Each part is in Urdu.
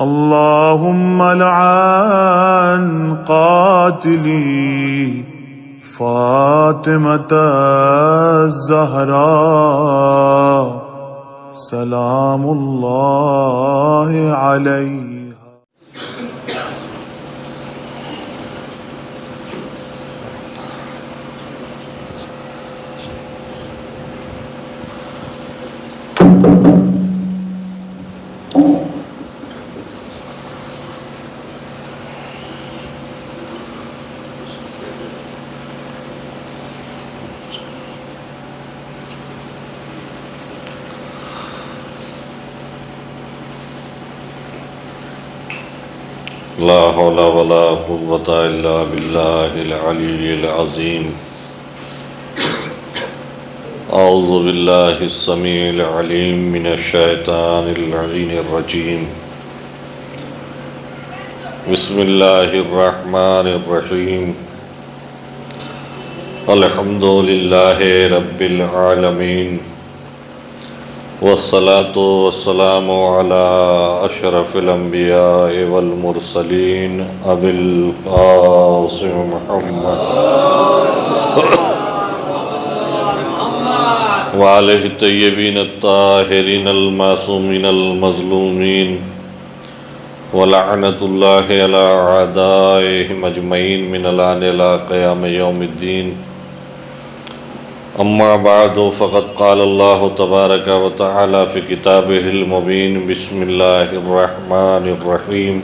اللهم لعن قاتلي فاطمة الزهراء سلام الله عليها. لا حول ولا قوة إلا بالله العلي العظيم. أعوذ بالله السميع العليم من الشيطان اللعين الرجيم. بسم الله الرحمن الرحيم. الحمد لله رب العالمين، والصلاة والسلام على أشرف الأنبياء والمرسلين أبي القاسم محمد وعليه الطيبين الطاهرين المعصومين المظلومين، ولعنة الله على أعدائهم أجمعين من الآن إلى قيام يوم الدين. اما بعد فقد قال الله تبارك وتعالى في كتابه المبين. بسم الله الرحمن الرحيم.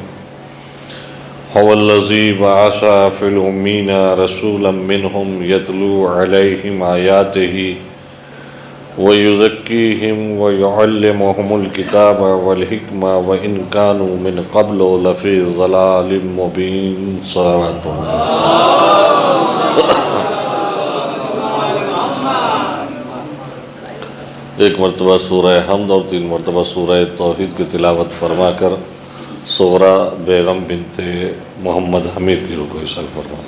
هو الذي بعث في الأمين رسولا منهم يتلو عليهم آياته ويزكيهم ويعلمهم الكتاب والحكمة وإن كانوا من قبل لفي ضلال مبين. صلوات ایک مرتبہ سورہ حمد اور 3 مرتبہ سورہ توحید کی تلاوت فرما کر صغرا بیگم بنت محمد حمید کی رکوع ارسال فرما.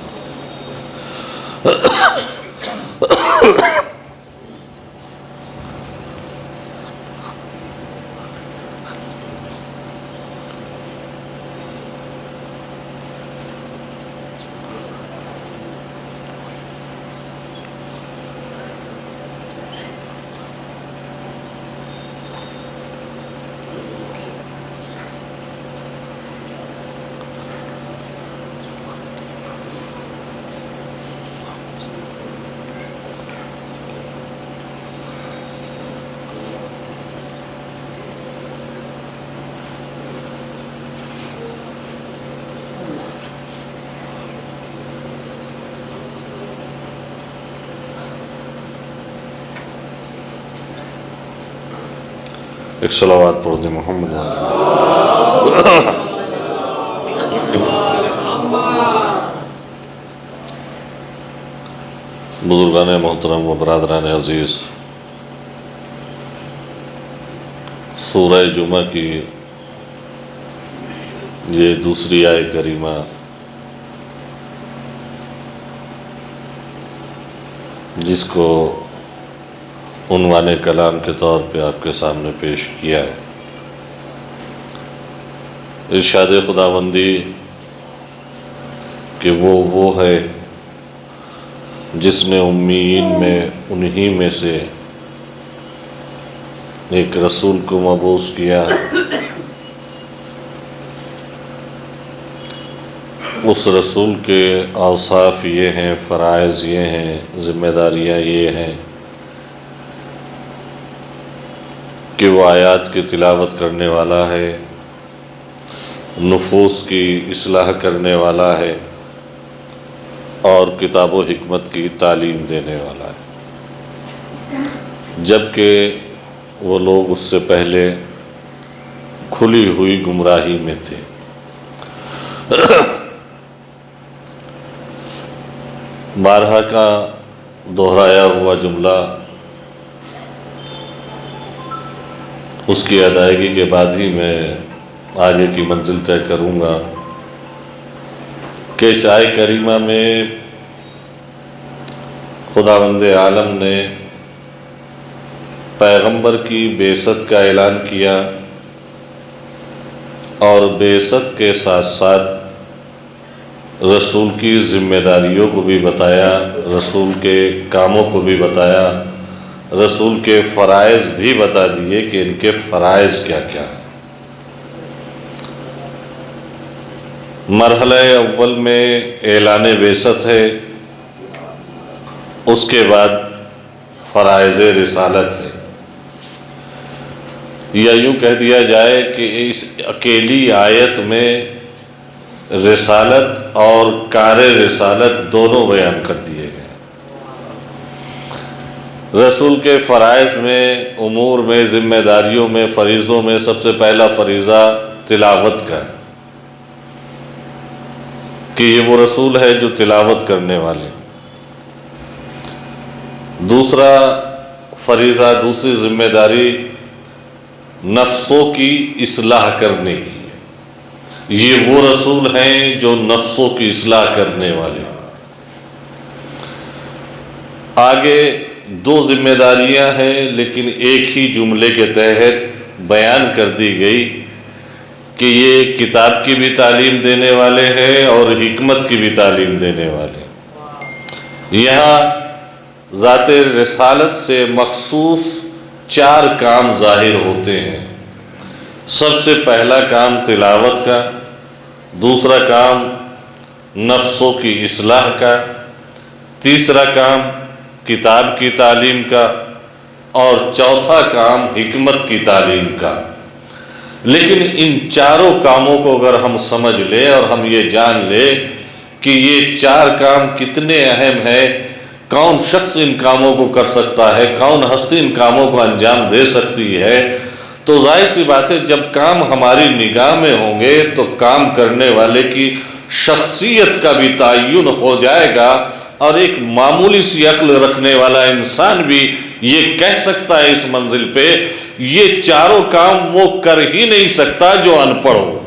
ایک صلوات پڑھ دیں محمد. بزرگان محترم و برادران عزیز، سورہ جمعہ کی یہ دوسری آیت کریمہ جس کو عنوان کلام کے طور پہ آپ کے سامنے پیش کیا ہے، ارشاد خداوندی کہ وہ ہے جس نے امیین میں انہی میں سے ایک رسول کو مبعوث کیا. اس رسول کے اوصاف یہ ہیں، فرائض یہ ہیں، ذمہ داریاں یہ ہیں کہ وہ آیات کی تلاوت کرنے والا ہے، نفوس کی اصلاح کرنے والا ہے، اور کتاب و حکمت کی تعلیم دینے والا ہے. جبکہ وہ لوگ اس سے پہلے کھلی ہوئی گمراہی میں تھے. بارہا کا دہرایا ہوا جملہ اس کی ادائیگی کے بعد ہی میں آگے کی منزل طے کروں گا کہ اس آیت کریمہ میں خداوند عالم نے پیغمبر کی بعثت کا اعلان کیا اور بعثت کے ساتھ ساتھ رسول کی ذمہ داریوں کو بھی بتایا، رسول کے کاموں کو بھی بتایا، رسول کے فرائض بھی بتا دیے کہ ان کے فرائض کیا کیا ہیں۔ مرحلہ اول میں اعلان بعثت ہے، اس کے بعد فرائض رسالت ہے، یا یوں کہہ دیا جائے کہ اس اکیلی آیت میں رسالت اور کار رسالت دونوں بیان کر دیے گئے۔ رسول کے فرائض میں، امور میں، ذمہ داریوں میں، فریضوں میں سب سے پہلا فریضہ تلاوت کا ہے کہ یہ وہ رسول ہے جو تلاوت کرنے والے۔ دوسرا فریضہ، دوسری ذمہ داری نفسوں کی اصلاح کرنے کی، یہ وہ رسول ہیں جو نفسوں کی اصلاح کرنے والے۔ آگے دو ذمہ داریاں ہیں لیکن ایک ہی جملے کے تحت بیان کر دی گئی کہ یہ کتاب کی بھی تعلیم دینے والے ہیں اور حکمت کی بھی تعلیم دینے والے ہیں۔ یہاں ذات رسالت سے مخصوص 4 کام ظاہر ہوتے ہیں۔ سب سے پہلا کام تلاوت کا، دوسرا کام نفسوں کی اصلاح کا، تیسرا کام کتاب کی تعلیم کا، اور چوتھا کام حکمت کی تعلیم کا۔ لیکن ان چاروں کاموں کو اگر ہم سمجھ لیں اور ہم یہ جان لیں کہ یہ 4 کام کتنے اہم ہیں، کون شخص ان کاموں کو کر سکتا ہے، کون ہستی ان کاموں کو انجام دے سکتی ہے، تو ظاہر سی بات ہے جب کام ہماری نگاہ میں ہوں گے تو کام کرنے والے کی شخصیت کا بھی تعین ہو جائے گا، اور ایک معمولی سی عقل رکھنے والا انسان بھی یہ کہہ سکتا ہے اس منزل پہ یہ چاروں کام وہ کر ہی نہیں سکتا جو ان پڑھ ہو۔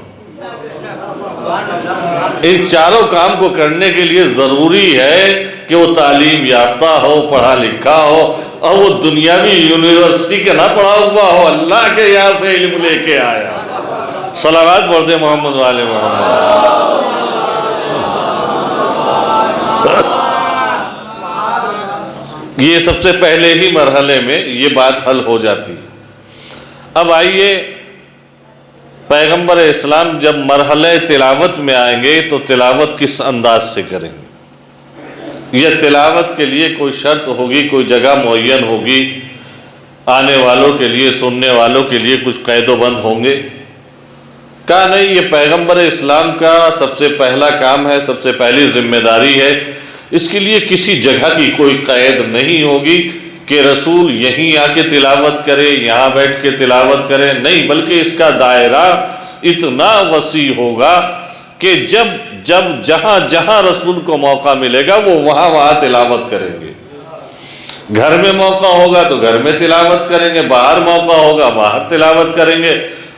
ان چاروں کام کو کرنے کے لیے ضروری ہے کہ وہ تعلیم یافتہ ہو، پڑھا لکھا ہو، اور وہ دنیاوی یونیورسٹی کے نہ پڑھا ہوا ہو، اللہ کے یہاں سے علم لے کے آیا۔ صلوات پڑھتے محمد والے محمد۔ یہ سب سے پہلے ہی مرحلے میں یہ بات حل ہو جاتی۔ اب آئیے پیغمبر اسلام جب مرحلہ تلاوت میں آئیں گے تو تلاوت کس انداز سے کریں گے؟ یہ تلاوت کے لیے کوئی شرط ہوگی، کوئی جگہ معین ہوگی، آنے والوں کے لیے، سننے والوں کے لیے کچھ قید و بند ہوں گے؟ کہا نہیں، یہ پیغمبر اسلام کا سب سے پہلا کام ہے، سب سے پہلی ذمہ داری ہے، اس کے لیے کسی جگہ کی کوئی قید نہیں ہوگی کہ رسول یہیں آ کے تلاوت کرے، یہاں بیٹھ کے تلاوت کرے، نہیں، بلکہ اس کا دائرہ اتنا وسیع ہوگا کہ جہاں جہاں رسول کو موقع ملے گا وہ وہاں تلاوت کریں گے۔ گھر میں موقع ہوگا تو گھر میں تلاوت کریں گے، باہر موقع ہوگا باہر تلاوت کریں گے،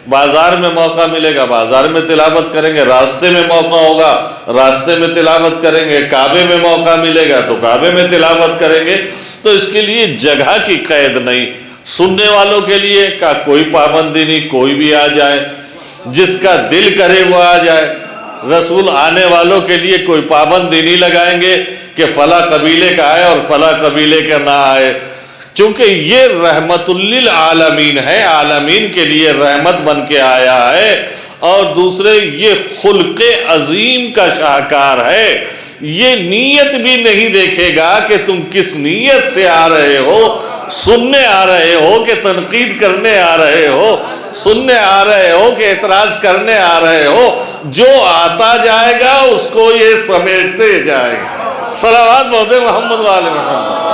بازار میں موقع ملے گا بازار میں تلاوت کریں گے، راستے میں موقع ہوگا راستے میں تلاوت کریں گے، کعبے میں موقع ملے گا تو کعبے میں تلاوت کریں گے۔ تو اس کے لیے جگہ کی قید نہیں۔ سننے والوں کے لیے کا کوئی پابندی نہیں، کوئی بھی آ جائے، جس کا دل کرے وہ آ جائے۔ رسول آنے والوں کے لیے کوئی پابندی نہیں لگائیں گے کہ فلاں قبیلے کا آئے اور فلاں قبیلے کا نہ آئے، چونکہ یہ رحمت للعالمین ہے، عالمین کے لیے رحمت بن کے آیا ہے، اور دوسرے یہ خلق عظیم کا شاہکار ہے۔ یہ نیت بھی نہیں دیکھے گا کہ تم کس نیت سے آ رہے ہو، سننے آ رہے ہو کہ تنقید کرنے آ رہے ہو، سننے آ رہے ہو کہ اعتراض کرنے آ رہے ہو، جو آتا جائے گا اس کو یہ سمیٹتے جائے گا۔ صلوات پڑھتے محمد والے محمد۔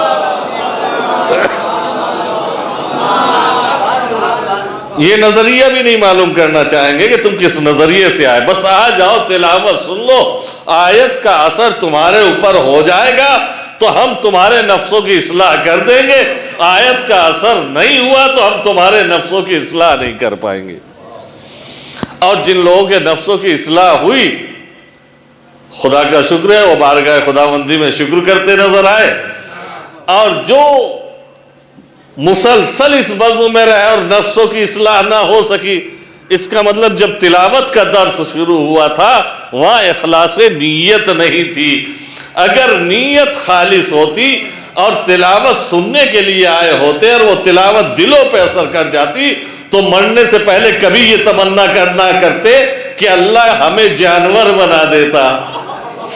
یہ نظریہ بھی نہیں معلوم کرنا چاہیں گے کہ تم کس نظریے سے آئے، بس آ جاؤ تلاوت سن لو، آیت کا اثر تمہارے اوپر ہو جائے گا تو ہم تمہارے نفسوں کی اصلاح کر دیں گے، آیت کا اثر نہیں ہوا تو ہم تمہارے نفسوں کی اصلاح نہیں کر پائیں گے۔ اور جن لوگوں کے نفسوں کی اصلاح ہوئی، خدا کا شکر ہے، وہ بارگاہ خداوندی میں شکر کرتے نظر آئے، اور جو مسلسل اس بزم میں رہے اور نفسوں کی اصلاح نہ ہو سکی، اس کا مطلب جب تلاوت کا درس شروع ہوا تھا وہاں اخلاص نیت نہیں تھی. اگر نیت خالص ہوتی اور تلاوت سننے کے لیے آئے ہوتے اور وہ تلاوت دلوں پہ اثر کر جاتی تو مرنے سے پہلے کبھی یہ تمنا کرنا کرتے کہ اللہ ہمیں جانور بنا دیتا.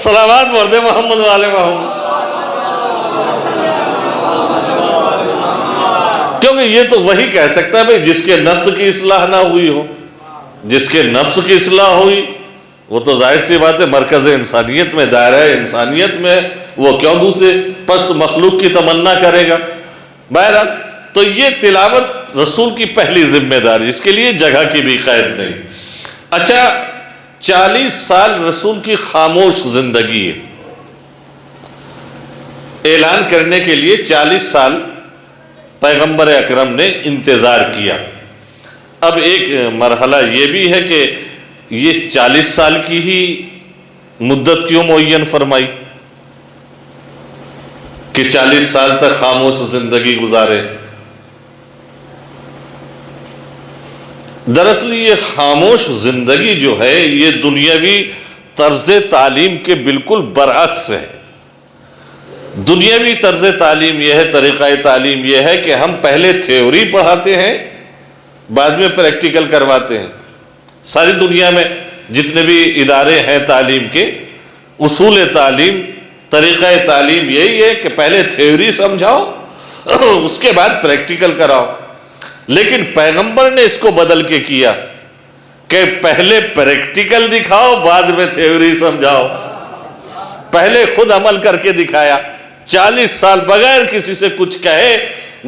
صلوات پڑھ دے محمد والے محمد. کیونکہ یہ تو وہی کہہ سکتا ہے بھئی جس کے نفس کی اصلاح نہ ہوئی ہو. جس کے نفس کی اصلاح ہوئی وہ تو ظاہر سی بات ہے مرکز انسانیت میں، دائرہ انسانیت میں، وہ کیوں دوسرے پست مخلوق کی تمنا کرے گا. بہرحال تو یہ تلاوت رسول کی پہلی ذمہ داری، اس کے لیے جگہ کی بھی قید نہیں. اچھا 40 سال رسول کی خاموش زندگی ہے. اعلان کرنے کے لیے 40 سال پیغمبر اکرم نے انتظار کیا. اب ایک مرحلہ یہ بھی ہے کہ یہ 40 سال کی ہی مدت کیوں معین فرمائی کہ 40 سال تک خاموش زندگی گزارے. دراصل یہ خاموش زندگی جو ہے یہ دنیاوی طرز تعلیم کے بالکل برعکس ہے. دنیاوی طرز تعلیم یہ ہے، طریقہ تعلیم یہ ہے کہ ہم پہلے تھیوری پڑھاتے ہیں بعد میں پریکٹیکل کرواتے ہیں. ساری دنیا میں جتنے بھی ادارے ہیں تعلیم کے، اصول تعلیم، طریقہ تعلیم یہی ہے کہ پہلے تھیوری سمجھاؤ اس کے بعد پریکٹیکل کراؤ. لیکن پیغمبر نے اس کو بدل کے کیا کہ پہلے پریکٹیکل دکھاؤ بعد میں تھیوری سمجھاؤ. پہلے خود عمل کر کے دکھایا. 40 سال بغیر کسی سے کچھ کہے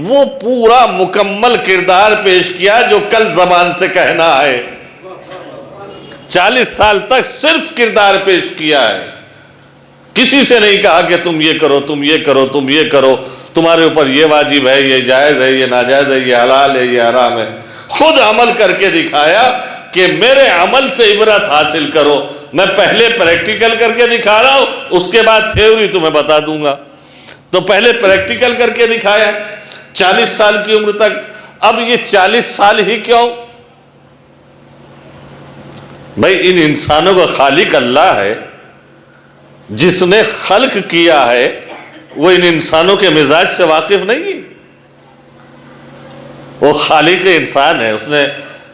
وہ پورا مکمل کردار پیش کیا جو کل زبان سے کہنا ہے. 40 سال تک صرف کردار پیش کیا ہے. کسی سے نہیں کہا کہ تم یہ کرو، تم یہ کرو، تم یہ کرو، تمہارے اوپر یہ واجب ہے، یہ جائز ہے، یہ ناجائز ہے، یہ حلال ہے، یہ حرام ہے. خود عمل کر کے دکھایا کہ میرے عمل سے عبرت حاصل کرو. میں پہلے پریکٹیکل کر کے دکھا رہا ہوں، اس کے بعد تھیوری تمہیں بتا دوں گا. تو پہلے پریکٹیکل کر کے دکھایا 40 سال کی عمر تک. اب یہ 40 سال ہی کیوں؟ بھائی ان انسانوں کا خالق اللہ ہے. جس نے خلق کیا ہے وہ ان انسانوں کے مزاج سے واقف نہیں. وہ خالق انسان ہے، اس نے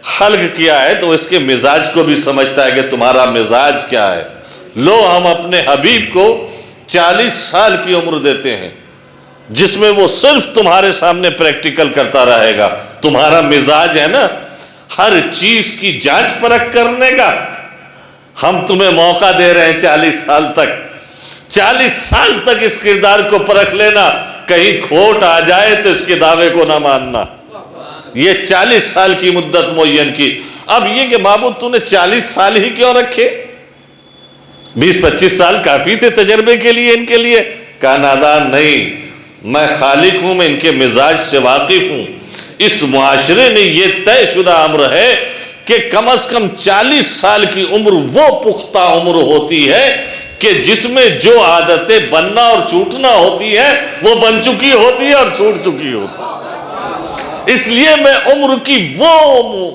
خلق کیا ہے تو اس کے مزاج کو بھی سمجھتا ہے کہ تمہارا مزاج کیا ہے. لو ہم اپنے حبیب کو 40 سال کی عمر دیتے ہیں جس میں وہ صرف تمہارے سامنے پریکٹیکل کرتا رہے گا. تمہارا مزاج ہے نا ہر چیز کی جانچ پرکھ کرنے کا، ہم تمہیں موقع دے رہے ہیں 40 سال تک. 40 سال تک اس کردار کو پرکھ لینا، کہیں کھوٹ آ جائے تو اس کے دعوے کو نہ ماننا. یہ 40 سال کی مدت معین کی. اب یہ کہ معبود تو نے 40 سال ہی کیوں رکھے؟ 20-25 سال کافی تھے تجربے کے لیے ان کے لیے. کہا نادان نہیں، میں خالق ہوں، میں ان کے مزاج سے واقف ہوں. اس معاشرے نے یہ طے شدہ امر ہے کہ کم از کم 40 سال کی عمر وہ پختہ عمر ہوتی ہے کہ جس میں جو عادتیں بننا اور چھوٹنا ہوتی ہیں وہ بن چکی ہوتی ہے اور چھوٹ چکی ہوتی ہے. اس لیے میں عمر کی وہ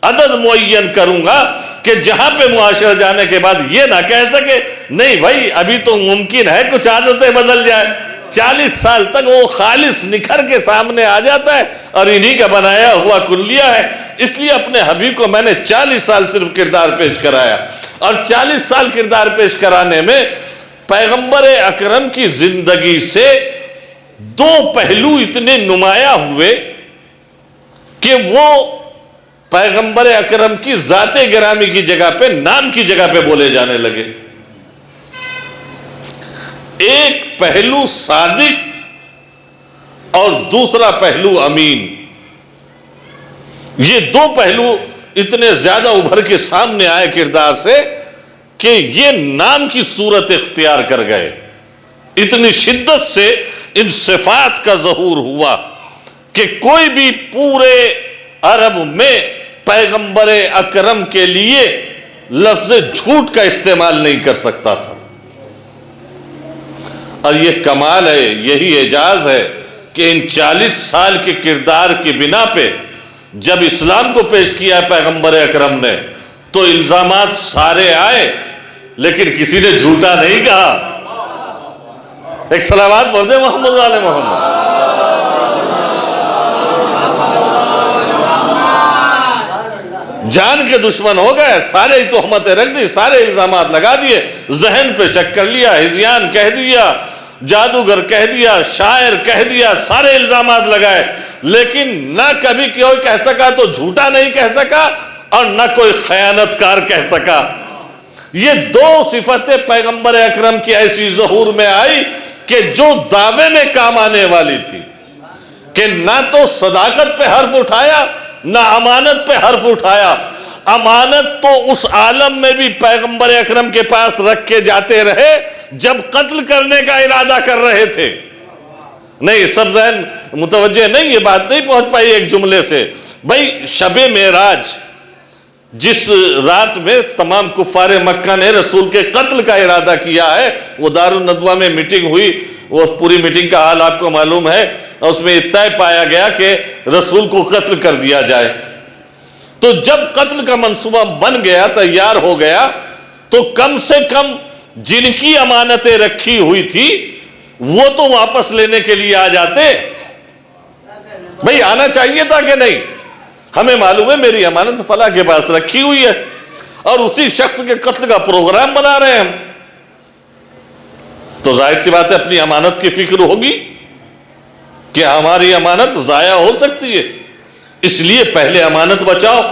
عدد معین کروں گا کہ جہاں پہ معاشرہ جانے کے بعد یہ نہ کہہ سکے نہیں بھائی ابھی تو ممکن ہے کچھ عادتیں بدل جائے. 40 سال تک وہ خالص نکھر کے سامنے آ جاتا ہے اور انہی کا بنایا ہوا کلیہ ہے. اس لیے اپنے حبیب کو میں نے 40 سال صرف کردار پیش کرایا. اور 40 سال کردار پیش کرانے میں پیغمبر اکرم کی زندگی سے 2 پہلو اتنے نمایاں ہوئے کہ وہ پیغمبر اکرم کی ذات گرامی کی جگہ پہ، نام کی جگہ پہ بولے جانے لگے. ایک پہلو صادق اور دوسرا پہلو امین. یہ 2 پہلو اتنے زیادہ ابھر کے سامنے آئے کردار سے کہ یہ نام کی صورت اختیار کر گئے. اتنی شدت سے ان صفات کا ظہور ہوا کہ کوئی بھی پورے عرب میں پیغمبر اکرم کے لیے لفظ جھوٹ کا استعمال نہیں کر سکتا تھا. اور یہ کمال ہے، یہی اعجاز ہے کہ ان 40 سال کے کردار کی بنا پہ جب اسلام کو پیش کیا ہے پیغمبر اکرم نے تو الزامات سارے آئے لیکن کسی نے جھوٹا نہیں کہا۔ ایک صلوات پڑھ دیں محمد والے محمد۔ جان کے دشمن ہو گئے، سارے تہمتیں رکھ دی، سارے الزامات لگا دیے، ذہن پہ شک کر لیا، ہذیان کہہ دیا، جادوگر کہہ دیا، شاعر کہہ دیا، سارے الزامات لگائے، لیکن نہ کبھی کوئی کہہ سکا تو جھوٹا نہیں کہہ سکا اور نہ کوئی خیانت کار کہہ سکا۔ یہ دو صفتیں پیغمبر اکرم کی ایسی ظہور میں آئی کہ جو دعوے میں کام آنے والی تھی، کہ نہ تو صداقت پہ حرف اٹھایا نہ امانت پہ حرف اٹھایا۔ امانت تو اس عالم میں بھی پیغمبر اکرم کے پاس رکھ کے جاتے رہے جب قتل کرنے کا ارادہ کر رہے تھے۔ نہیں، سب ذہن متوجہ نہیں، یہ بات نہیں پہنچ پائی ایک جملے سے۔ بھائی شب معراج جس رات میں تمام کفار مکہ نے رسول کے قتل کا ارادہ کیا ہے، وہ دارالندوہ میں میٹنگ ہوئی، وہ پوری میٹنگ کا حال آپ کو معلوم ہے، اور اس میں طے پایا گیا کہ رسول کو قتل کر دیا جائے۔ تو جب قتل کا منصوبہ بن گیا، تیار ہو گیا، تو کم سے کم جن کی امانتیں رکھی ہوئی تھی وہ تو واپس لینے کے لیے آ جاتے۔ بھئی آنا چاہیے تھا کہ نہیں؟ ہمیں معلوم ہے میری امانت فلاں کے پاس رکھی ہوئی ہے اور اسی شخص کے قتل کا پروگرام بنا رہے ہیں ہم، تو ظاہر سی بات ہے اپنی امانت کی فکر ہوگی کہ ہماری امانت ضائع ہو سکتی ہے، اس لیے پہلے امانت بچاؤ۔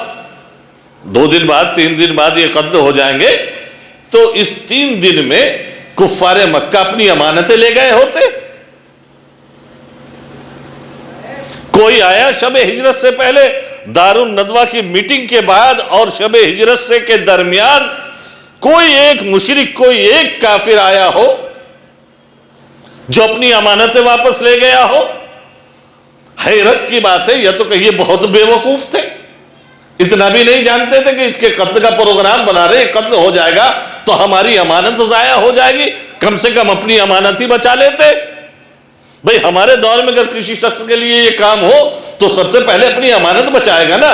2 دن بعد 3 دن بعد یہ قتل ہو جائیں گے، تو اس 3 دن میں کفار مکہ اپنی امانتیں لے گئے ہوتے۔ کوئی آیا شب ہجرت سے پہلے، دارالندوہ کی میٹنگ کے بعد اور شب ہجرت سے کے درمیان کوئی ایک مشرک، کوئی ایک کافر آیا ہو جو اپنی امانتیں واپس لے گیا ہو؟ حیرت کی بات ہے، یا تو کہیے بہت بے وقوف تھے، اتنا بھی نہیں جانتے تھے کہ اس کے قتل کا پروگرام بنا رہے، قتل ہو جائے گا تو ہماری امانت ضائع ہو جائے گی، کم سے کم اپنی امانت ہی بچا لیتے۔ بھئی ہمارے دور میں اگر کسی شخص کے لیے یہ کام ہو تو سب سے پہلے اپنی امانت بچائے گا نا۔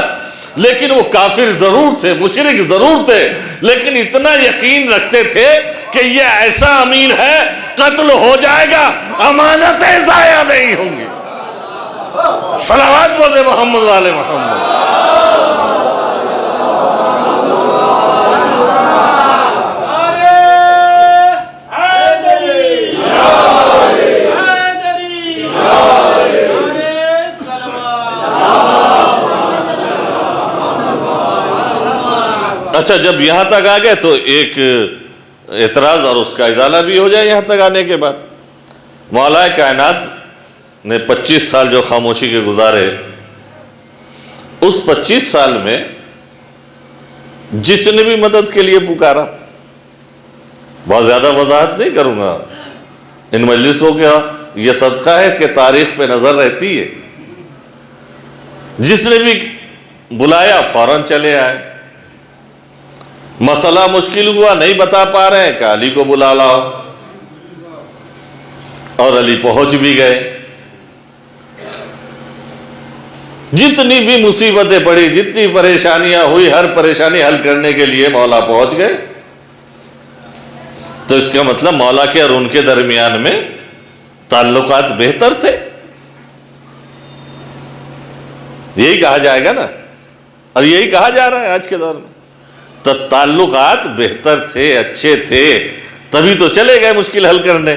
لیکن وہ کافر ضرور تھے، مشرک ضرور تھے، لیکن اتنا یقین رکھتے تھے کہ یہ ایسا امین ہے، قتل ہو جائے گا امانتیں ضائع نہیں ہوں گی۔ صلوات پڑھیں محمد والے محمد۔ اچھا، جب یہاں تک آ گئے تو ایک اعتراض اور اس کا ازالہ بھی ہو جائے۔ یہاں تک آنے کے بعد مولا کائنات نے 25 سال جو خاموشی کے گزارے، اس 25 سال میں جس نے بھی مدد کے لیے پکارا، بہت زیادہ وضاحت نہیں کروں گا، ان مجلسوں کا یہ صدقہ ہے کہ تاریخ پہ نظر رہتی ہے، جس نے بھی بلایا فوراً چلے آئے۔ مسئلہ مشکل ہوا، نہیں بتا پا رہے ہیں کہ علی کو بلا لاؤ، اور علی پہنچ بھی گئے۔ جتنی بھی مصیبتیں پڑی، جتنی پریشانیاں ہوئی، ہر پریشانی حل کرنے کے لیے مولا پہنچ گئے۔ تو اس کا مطلب مولا کے اور ان کے درمیان میں تعلقات بہتر تھے، یہی کہا جائے گا نا، اور یہی کہا جا رہا ہے آج کے دور میں۔ تو تعلقات بہتر تھے، اچھے تھے، تبھی تو چلے گئے مشکل حل کرنے،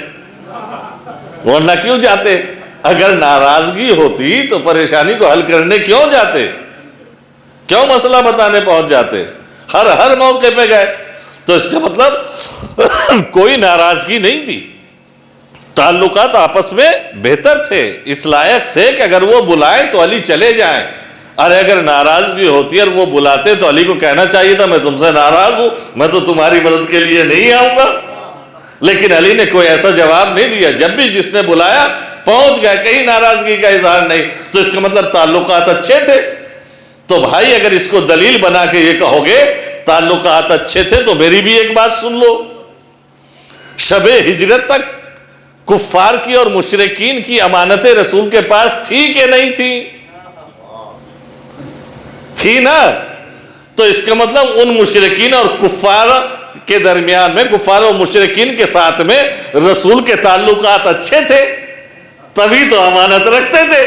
ورنہ کیوں جاتے؟ اگر ناراضگی ہوتی تو پریشانی کو حل کرنے کیوں جاتے؟ کیوں مسئلہ بتانے پہنچ جاتے؟ ہر موقع پہ گئے۔ تو اس کا مطلب کوئی ناراضگی نہیں تھی، تعلقات آپس میں بہتر تھے، اس لائق تھے کہ اگر وہ بلائیں تو علی چلے جائیں۔ ارے اگر ناراضگی ہوتی اور وہ بلاتے تو علی کو کہنا چاہیے تھا میں تم سے ناراض ہوں، میں تو تمہاری مدد کے لیے نہیں آؤں گا، لیکن علی نے کوئی ایسا جواب نہیں دیا، جب بھی جس نے بلایا پہنچ گئے، کہیں ناراضگی کا اظہار نہیں۔ تو اس کا مطلب تعلقات اچھے تھے۔ تو بھائی اگر اس کو دلیل بنا کے یہ کہو گے تعلقات اچھے تھے تو میری بھی ایک بات سن لو، شب ہجرت تک کفار کی اور مشرکین کی امانتیں رسول کے پاس تھی کہ نہیں تھی؟ تھی نا، تو اس کا مطلب ان مشرکین اور کفار کے درمیان میں، کفار اور مشرکین کے ساتھ میں رسول کے تعلقات اچھے تھے، تبھی تو امانت رکھتے تھے۔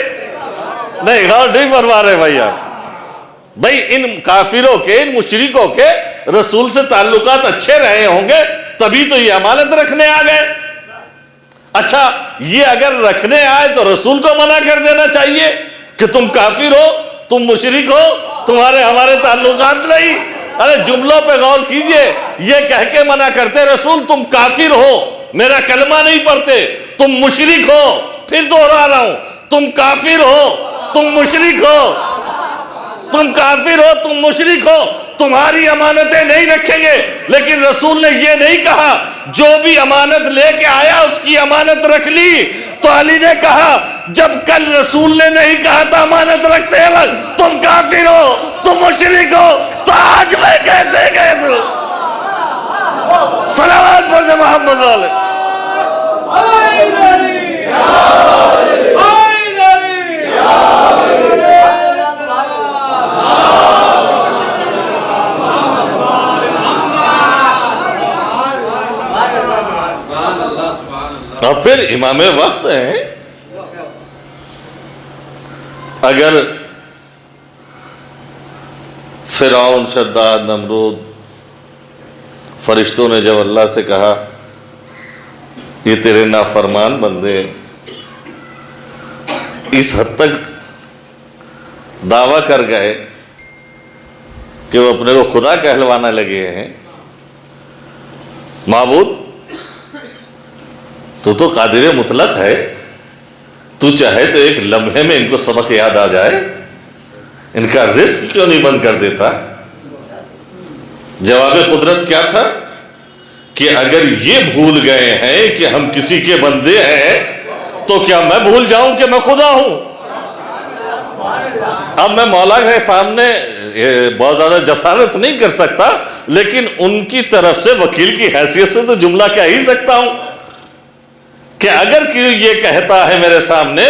نہیں غور نہیں فرما رہے بھائی آپ؟ بھائی ان کافروں کے، ان مشرکوں کے رسول سے تعلقات اچھے رہے ہوں گے، تبھی تو یہ امانت رکھنے آ گئے۔ اچھا یہ اگر رکھنے آئے تو رسول کو منع کر دینا چاہیے کہ تم کافر ہو، تم مشرک ہو، تمہارے ہمارے تعلقات نہیں۔ ارے جملوں پہ غور کیجئے، یہ کہہ کے منع کرتے رسول تم کافر ہو، میرا کلمہ نہیں پڑھتے، تم مشرک ہو، پھر دوہرا رہا ہوں، تم کافر ہو، تم مشرک ہو، تم کافر ہو، تم مشرک ہو، تمہاری امانتیں نہیں رکھیں گے۔ لیکن رسول نے یہ نہیں کہا جو بھی امانت لے کے آیا اس کی امانت رکھ لی۔ تو علی نے کہا جب کل رسول نے نہیں کہا تھا امانت رکھتے ہیں، تم کافر ہو، تم مشرک ہو، تو آج میں کیسے گئے تو صلوات پڑھ دے محمد علیہ۔ اور پھر امام وقت ہیں، اگر فرعون، شداد، نمرود، فرشتوں نے جب اللہ سے کہا یہ تیرے نافرمان بندے اس حد تک دعویٰ کر گئے کہ وہ اپنے کو خدا کہلوانا لگے ہیں، معبود تو قادر مطلق ہے، تو چاہے تو ایک لمحے میں ان کو سبق یاد آ جائے، ان کا رزق کیوں نہیں بند کر دیتا؟ جواب قدرت کیا تھا کہ اگر یہ بھول گئے ہیں کہ ہم کسی کے بندے ہیں تو کیا میں بھول جاؤں کہ میں خدا ہوں؟ اب میں مولا کے سامنے بہت زیادہ جسارت نہیں کر سکتا، لیکن ان کی طرف سے وکیل کی حیثیت سے تو جملہ کہہ ہی سکتا ہوں کہ اگر یہ کہتا ہے میرے سامنے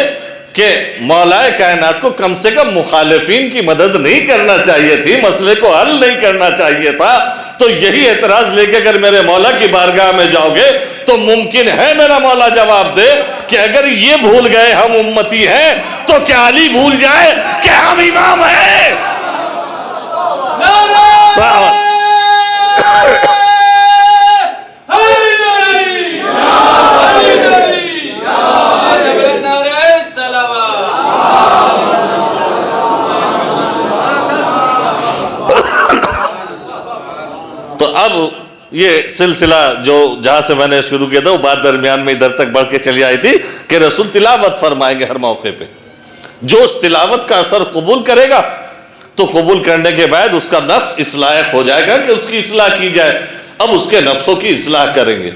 کہ مولا کائنات کو کم سے کم مخالفین کی مدد نہیں کرنا چاہیے تھی، مسئلے کو حل نہیں کرنا چاہیے تھا، تو یہی اعتراض لے کے اگر میرے مولا کی بارگاہ میں جاؤ گے تو ممکن ہے میرا مولا جواب دے کہ اگر یہ بھول گئے ہم امتی ہیں تو کیا علی بھول جائے کہ ہم امام ہیں؟ تو اب یہ سلسلہ جو جہاں سے میں نے شروع کیا تھا وہ بات درمیان میں ادھر تک بڑھ کے چلی آئی تھی کہ رسول تلاوت فرمائیں گے ہر موقع پہ، جو اس تلاوت کا اثر قبول کرے گا تو قبول کرنے کے بعد اس کا نفس اس لائق ہو جائے گا کہ اس کی اصلاح کی جائے۔ اب اس کے نفسوں کی اصلاح کریں گے،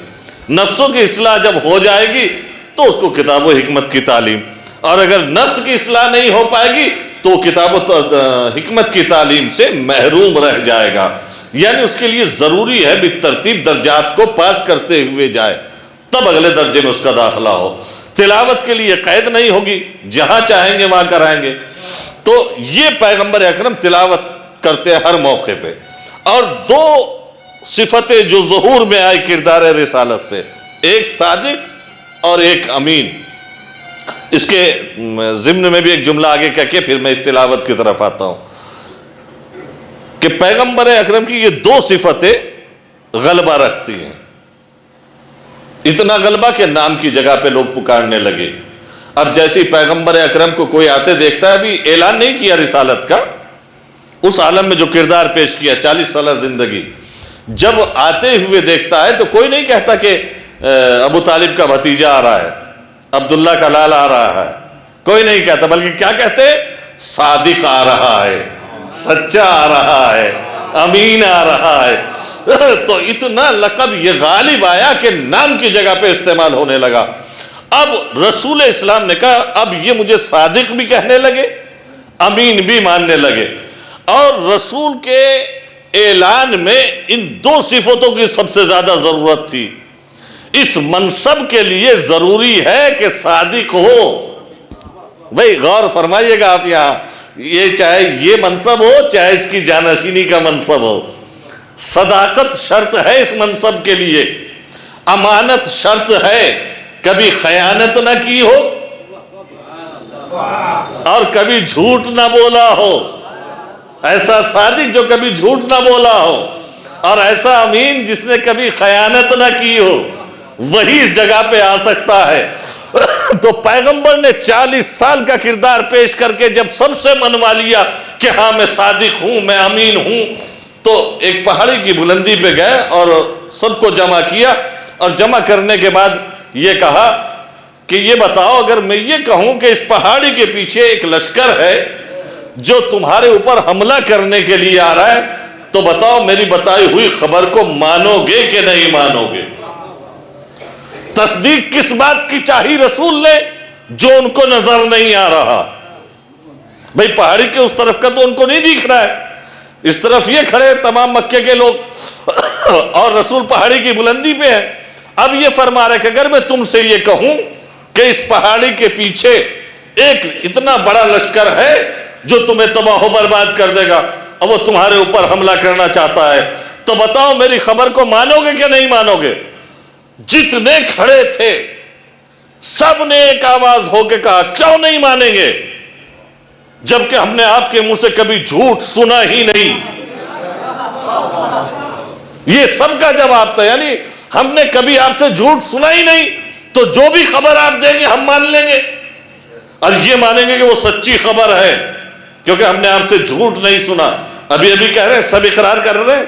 نفسوں کی اصلاح جب ہو جائے گی تو اس کو کتاب و حکمت کی تعلیم، اور اگر نفس کی اصلاح نہیں ہو پائے گی تو کتاب و حکمت کی تعلیم سے محروم رہ جائے گا۔ یعنی اس کے لیے ضروری ہے بالترتیب درجات کو پاس کرتے ہوئے جائے، تب اگلے درجے میں اس کا داخلہ ہو۔ تلاوت کے لیے قید نہیں ہوگی، جہاں چاہیں گے وہاں کرائیں گے۔ تو یہ پیغمبر اکرم تلاوت کرتے ہیں ہر موقع پہ۔ اور دو صفتیں جو ظہور میں آئی کردار رسالت سے، ایک صادق اور ایک امین۔ اس کے ضمن میں بھی ایک جملہ آگے کہہ کے پھر میں اس تلاوت کی طرف آتا ہوں کہ پیغمبر اکرم کی یہ دو صفتیں غلبہ رکھتی ہیں، اتنا غلبہ کہ نام کی جگہ پہ لوگ پکارنے لگے۔ اب جیسے پیغمبر اکرم کو کوئی آتے دیکھتا ہے، ابھی اعلان نہیں کیا رسالت کا، اس عالم میں جو کردار پیش کیا 40 سالہ زندگی، جب آتے ہوئے دیکھتا ہے تو کوئی نہیں کہتا کہ ابو طالب کا بھتیجا آ رہا ہے، عبداللہ کا لالا آ رہا ہے، کوئی نہیں کہتا، بلکہ کیا کہتے؟ صادق آ رہا ہے، سچا آ رہا ہے، امین آ رہا ہے۔ تو اتنا لقب یہ غالب آیا کہ نام کی جگہ پہ استعمال ہونے لگا۔ اب رسول اسلام نے کہا اب یہ مجھے صادق بھی کہنے لگے، امین بھی ماننے لگے، اور رسول کے اعلان میں ان دو صفتوں کی سب سے زیادہ ضرورت تھی۔ اس منصب کے لیے ضروری ہے کہ صادق ہو۔ بھئی غور فرمائیے گا آپ یہاں یہ چاہے یہ منصب ہو چاہے اس کی جانشینی کا منصب ہو، صداقت شرط ہے اس منصب کے لیے، امانت شرط ہے، کبھی خیانت نہ کی ہو اور کبھی جھوٹ نہ بولا ہو، ایسا صادق جو کبھی جھوٹ نہ بولا ہو، اور ایسا امین جس نے کبھی خیانت نہ کی ہو، وہی اس جگہ پہ آ سکتا ہے۔ تو پیغمبر نے 40 سال کا کردار پیش کر کے جب سب سے منوا لیا کہ ہاں میں صادق ہوں، میں امین ہوں، تو ایک پہاڑی کی بلندی پہ گئے اور سب کو جمع کیا، اور جمع کرنے کے بعد یہ کہا کہ یہ بتاؤ، اگر میں یہ کہوں کہ اس پہاڑی کے پیچھے ایک لشکر ہے جو تمہارے اوپر حملہ کرنے کے لیے آ رہا ہے، تو بتاؤ میری بتائی ہوئی خبر کو مانو گے کہ نہیں مانو گے؟ تصدیق کس بات کی چاہی رسول نے؟ جو ان کو نظر نہیں آ رہا۔ بھئی پہاڑی کے اس طرف کا تو ان کو نہیں دکھ رہا ہے، اس طرف یہ کھڑے تمام مکے کے لوگ اور رسول پہاڑی کی بلندی پہ ہے۔ اب یہ فرما رہے کہ اگر میں تم سے یہ کہوں کہ اس پہاڑی کے پیچھے ایک اتنا بڑا لشکر ہے جو تمہیں تباہ و برباد کر دے گا اور وہ تمہارے اوپر حملہ کرنا چاہتا ہے، تو بتاؤ میری خبر کو مانو گے کہ نہیں مانو گے؟ جتنے کھڑے تھے سب نے ایک آواز ہو کے کہا کیوں نہیں مانیں گے، جبکہ ہم نے آپ کے منہ سے کبھی جھوٹ سنا ہی نہیں۔ یہ سب کا جواب تھا، یعنی ہم نے کبھی آپ سے جھوٹ سنا ہی نہیں، تو جو بھی خبر آپ دیں گے ہم مان لیں گے، اور یہ مانیں گے کہ وہ سچی خبر ہے کیونکہ ہم نے آپ سے جھوٹ نہیں سنا۔ ابھی کہہ رہے ہیں، سب اقرار کر رہے ہیں۔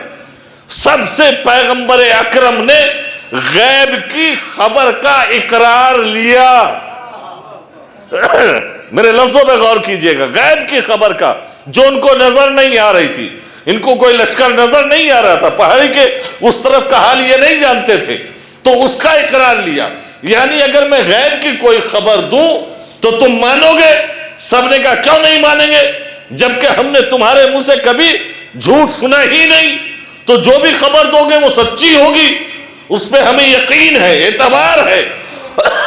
سب سے پیغمبر اکرم نے غیب کی خبر کا اقرار لیا۔ میرے لفظوں پہ غور کیجئے گا، غیب کی خبر کا، جو ان کو نظر نہیں آ رہی تھی، ان کو کوئی لشکر نظر نہیں آ رہا تھا، پہاڑی کے اس طرف کا حال یہ نہیں جانتے تھے، تو اس کا اقرار لیا۔ یعنی اگر میں غیب کی کوئی خبر دوں تو تم مانو گے؟ سب نے کہا کیوں نہیں مانیں گے، جبکہ ہم نے تمہارے منہ سے کبھی جھوٹ سنا ہی نہیں، تو جو بھی خبر دو گے وہ سچی ہوگی، اس پہ ہمیں یقین ہے، اعتبار ہے۔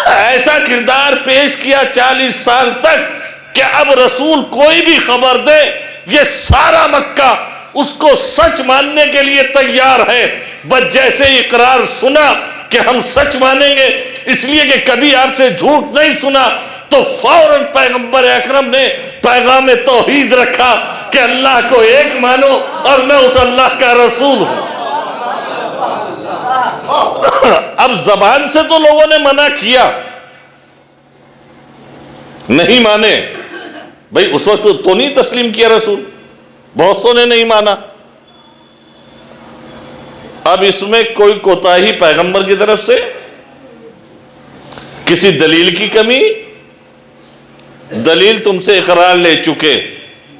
ایسا کردار پیش کیا 40 سال تک کہ اب رسول کوئی بھی خبر دے یہ سارا مکہ اس کو سچ ماننے کے لیے تیار ہے، بس جیسے اقرار سنا کہ ہم سچ مانیں گے، اس لیے کہ کبھی آپ سے جھوٹ نہیں سنا، تو فوراً پیغمبر اکرم نے پیغام توحید رکھا کہ اللہ کو ایک مانو اور میں اس اللہ کا رسول ہوں۔ اب زبان سے تو لوگوں نے منع کیا، نہیں مانے، بھئی اس وقت تو نہیں تسلیم کیا رسول، بہت سو نے نہیں مانا۔ اب اس میں کوئی کوتاہی پیغمبر کی طرف سے، کسی دلیل کی کمی؟ دلیل تم سے اقرار لے چکے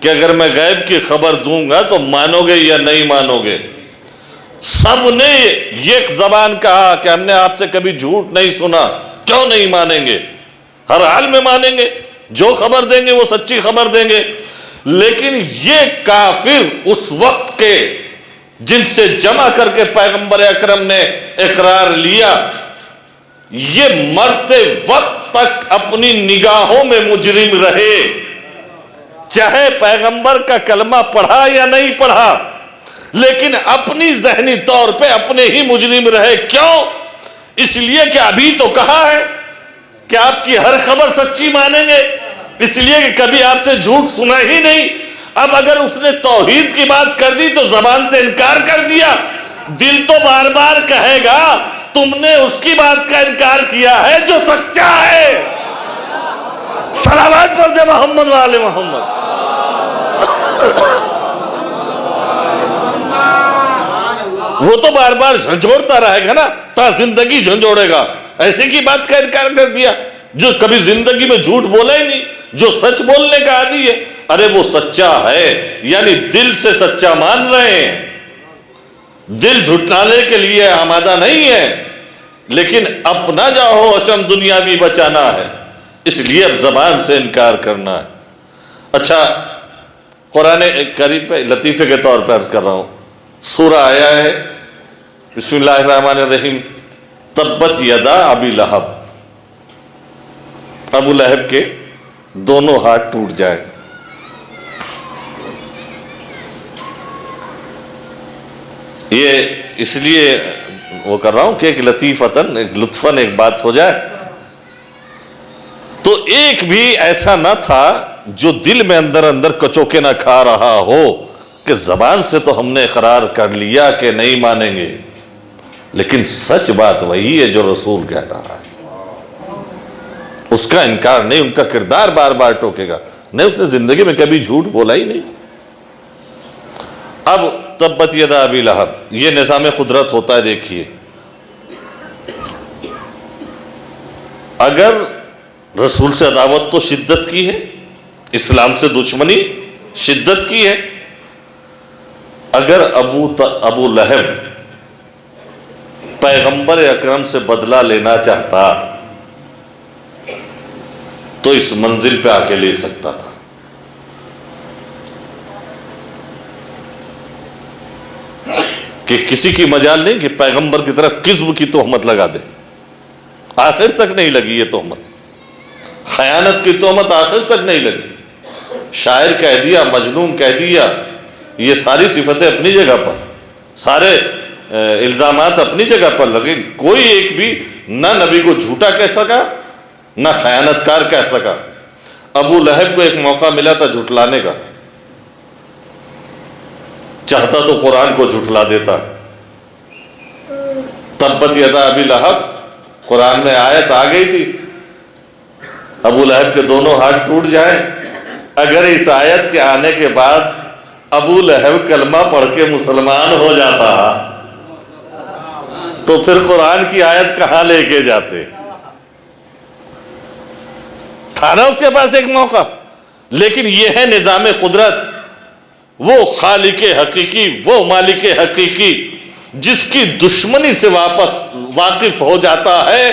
کہ اگر میں غیب کی خبر دوں گا تو مانو گے یا نہیں مانو گے۔ سب نے یہ زبان کہا کہ ہم نے آپ سے کبھی جھوٹ نہیں سنا، کیوں نہیں مانیں گے؟ ہر حال میں مانیں گے، جو خبر دیں گے وہ سچی خبر دیں گے۔ لیکن یہ کافر اس وقت کے جن سے جمع کر کے پیغمبر اکرم نے اقرار لیا، یہ مرتے وقت تک اپنی نگاہوں میں مجرم رہے، چاہے پیغمبر کا کلمہ پڑھا یا نہیں پڑھا، لیکن اپنی ذہنی طور پہ اپنے ہی مجرم رہے۔ کیوں؟ اس لیے کہ ابھی تو کہا ہے کہ آپ کی ہر خبر سچی مانیں گے، اس لیے کہ کبھی آپ سے جھوٹ سنا ہی نہیں۔ اب اگر اس نے توحید کی بات کر دی تو زبان سے انکار کر دیا، دل تو بار بار کہے گا تم نے اس کی بات کا انکار کیا ہے جو سچا ہے۔ صلوات پڑھ دے محمد وآل محمد۔ وہ تو بار بار جھنجھوڑتا رہے گا نا، تا زندگی جھنجھوڑے گا۔ ایسے کی بات کا انکار کر دیا جو کبھی زندگی میں جھوٹ بولا ہی نہیں، جو سچ بولنے کا عادی ہے۔ ارے وہ سچا ہے، یعنی دل سے سچا مان رہے ہیں، دل جھٹلانے کے لیے آمادہ نہیں ہے، لیکن اپنا جاہو حشم دنیاوی بچانا ہے، اس لیے اب زبان سے انکار کرنا ہے۔ اچھا، قرآن کریم پہ لطیفے کے طور پر عرض کر رہا ہوں، سورہ آیا ہے بسم اللہ الرحمن الرحیم، تبت یدا ابی لہب، ابو لہب کے دونوں ہاتھ ٹوٹ جائے۔ یہ اس لیے وہ کر رہا ہوں کہ ایک لطیفتاً، ایک لطفاً ایک بات ہو جائے. تو ایک بھی ایسا نہ تھا جو دل میں اندر اندر کچوکے نہ کھا رہا ہو کہ زبان سے تو ہم نے اقرار کر لیا کہ نہیں مانیں گے، لیکن سچ بات وہی ہے جو رسول کہہ رہا ہے. اس کا انکار نہیں، ان کا کردار بار بار ٹوکے گا نہیں، اس نے زندگی میں کبھی جھوٹ بولا ہی نہیں. اب تبت یدا ابی لہب، یہ نظام قدرت ہوتا ہے. دیکھیے، اگر رسول سے عداوت تو شدت کی ہے، اسلام سے دشمنی شدت کی ہے. اگر ابو لہب پیغمبر اکرم سے بدلہ لینا چاہتا تو اس منزل پہ آ کے لے سکتا تھا. کہ کسی کی مجال نہیں کہ پیغمبر کی طرف کذب کی تہمت لگا دے. آخر تک نہیں لگی یہ تہمت، خیانت کی تہمت آخر تک نہیں لگی. شاعر کہہ دیا، مجنون کہہ دیا، یہ ساری صفتیں اپنی جگہ پر، سارے الزامات اپنی جگہ پر لگے. کوئی ایک بھی نہ نبی کو جھوٹا کہہ سکا نہ خیانت کار کہہ سکا. ابو لہب کو ایک موقع ملا تھا جھٹلانے کا، چاہتا تو قرآن کو جھٹلا دیتا. تبت یدا ابی لہب قرآن میں آیت آ گئی تھی، ابو لہب کے دونوں ہاتھ ٹوٹ جائیں. اگر اس آیت کے آنے کے بعد ابو لہب کلمہ پڑھ کے مسلمان ہو جاتا تو پھر قرآن کی آیت کہاں لے کے جاتے؟ تھا نا اس کے پاس ایک موقع. لیکن یہ ہے نظام قدرت، وہ خالق حقیقی، وہ مالک حقیقی جس کی دشمنی سے واقف ہو جاتا ہے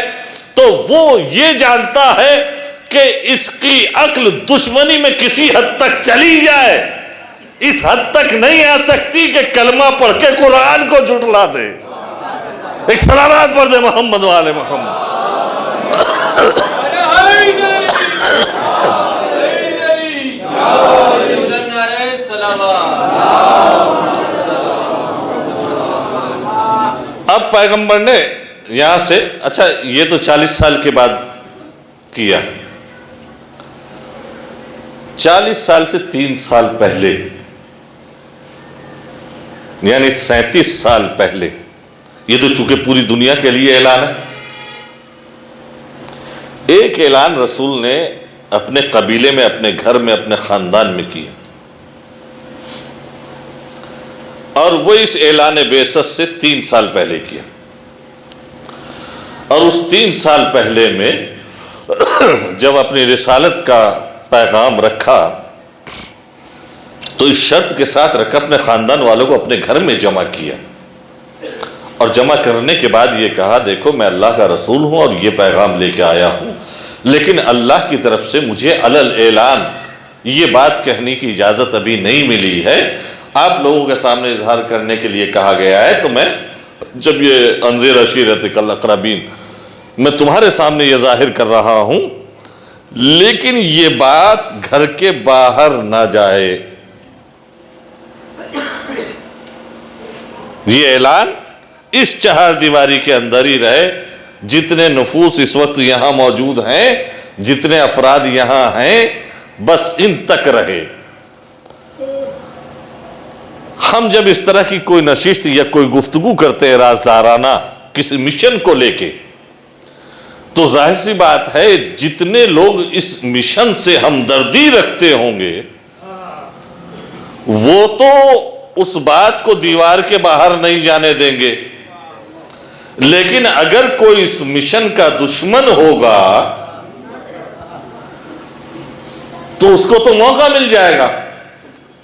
تو وہ یہ جانتا ہے کہ اس کی عقل دشمنی میں کسی حد تک چلی جائے، اس حد تک نہیں آ سکتی کہ کلمہ پڑھ کے قرآن کو جھٹلا دے. ایک سلامات پڑھ دے محمد والے محمد. اب پیغمبر نے یہاں سے، اچھا یہ تو 40 سال کے بعد کیا، 40 سال سے 3 سال پہلے یعنی 37 سال پہلے، یہ تو چونکہ پوری دنیا کے لیے اعلان ہے. ایک اعلان رسول نے اپنے قبیلے میں، اپنے گھر میں، اپنے خاندان میں کیا، اور وہ اس اعلان بعثت سے 3 سال پہلے کیا. اور اس 3 سال پہلے میں جب اپنی رسالت کا پیغام رکھا تو اس شرط کے ساتھ رکھا، اپنے خاندان والوں کو اپنے گھر میں جمع کیا، اور جمع کرنے کے بعد یہ کہا دیکھو میں اللہ کا رسول ہوں اور یہ پیغام لے کے آیا ہوں، لیکن اللہ کی طرف سے مجھے علی الاعلان یہ بات کہنے کی اجازت ابھی نہیں ملی ہے. آپ لوگوں کے سامنے اظہار کرنے کے لیے کہا گیا ہے، تو میں جب یہ انذر عشیرتک الاقربین، میں تمہارے سامنے یہ ظاہر کر رہا ہوں، لیکن یہ بات گھر کے باہر نہ جائے. یہ اعلان اس چہار دیواری کے اندر ہی رہے. جتنے نفوس اس وقت یہاں موجود ہیں، جتنے افراد یہاں ہیں، بس ان تک رہے. ہم جب اس طرح کی کوئی نشست یا کوئی گفتگو کرتے ہیں رازدارانہ کسی مشن کو لے کے، تو ظاہر سی بات ہے جتنے لوگ اس مشن سے ہمدردی رکھتے ہوں گے وہ تو اس بات کو دیوار کے باہر نہیں جانے دیں گے. لیکن اگر کوئی اس مشن کا دشمن ہوگا تو اس کو تو موقع مل جائے گا.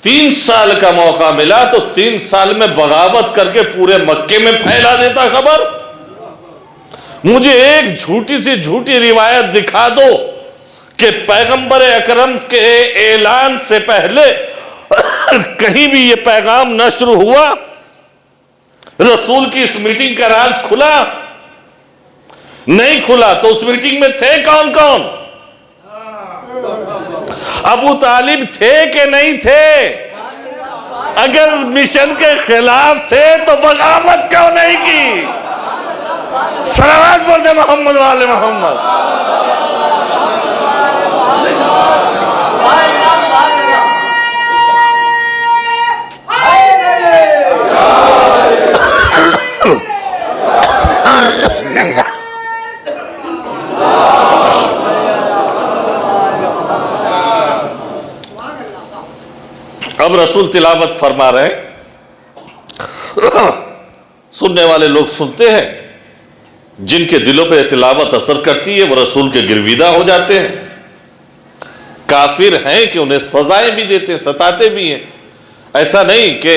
3 سال کا موقع ملا تو 3 سال میں بغاوت کر کے پورے مکے میں پھیلا دیتا خبر. مجھے ایک جھوٹی سی جھوٹی روایت دکھا دو کہ پیغمبر اکرم کے اعلان سے پہلے کہیں بھی یہ پیغام نشر ہوا، رسول کی اس میٹنگ کا راز کھلا نہیں کھلا. تو اس میٹنگ میں تھے کون کون؟ ابو طالب تھے کہ نہیں تھے؟ اگر مشن کے خلاف تھے تو بغاوت کیوں نہیں کی؟ صلوات پڑھتے محمد والے محمد۔ اب رسول تلاوت فرما رہے ہیں، سننے والے لوگ سنتے ہیں، جن کے دلوں پہ تلاوت اثر کرتی ہے وہ رسول کے گرویدہ ہو جاتے ہیں۔ کافر ہیں کہ انہیں سزائیں بھی دیتے، ستاتے بھی ہیں۔ ایسا نہیں کہ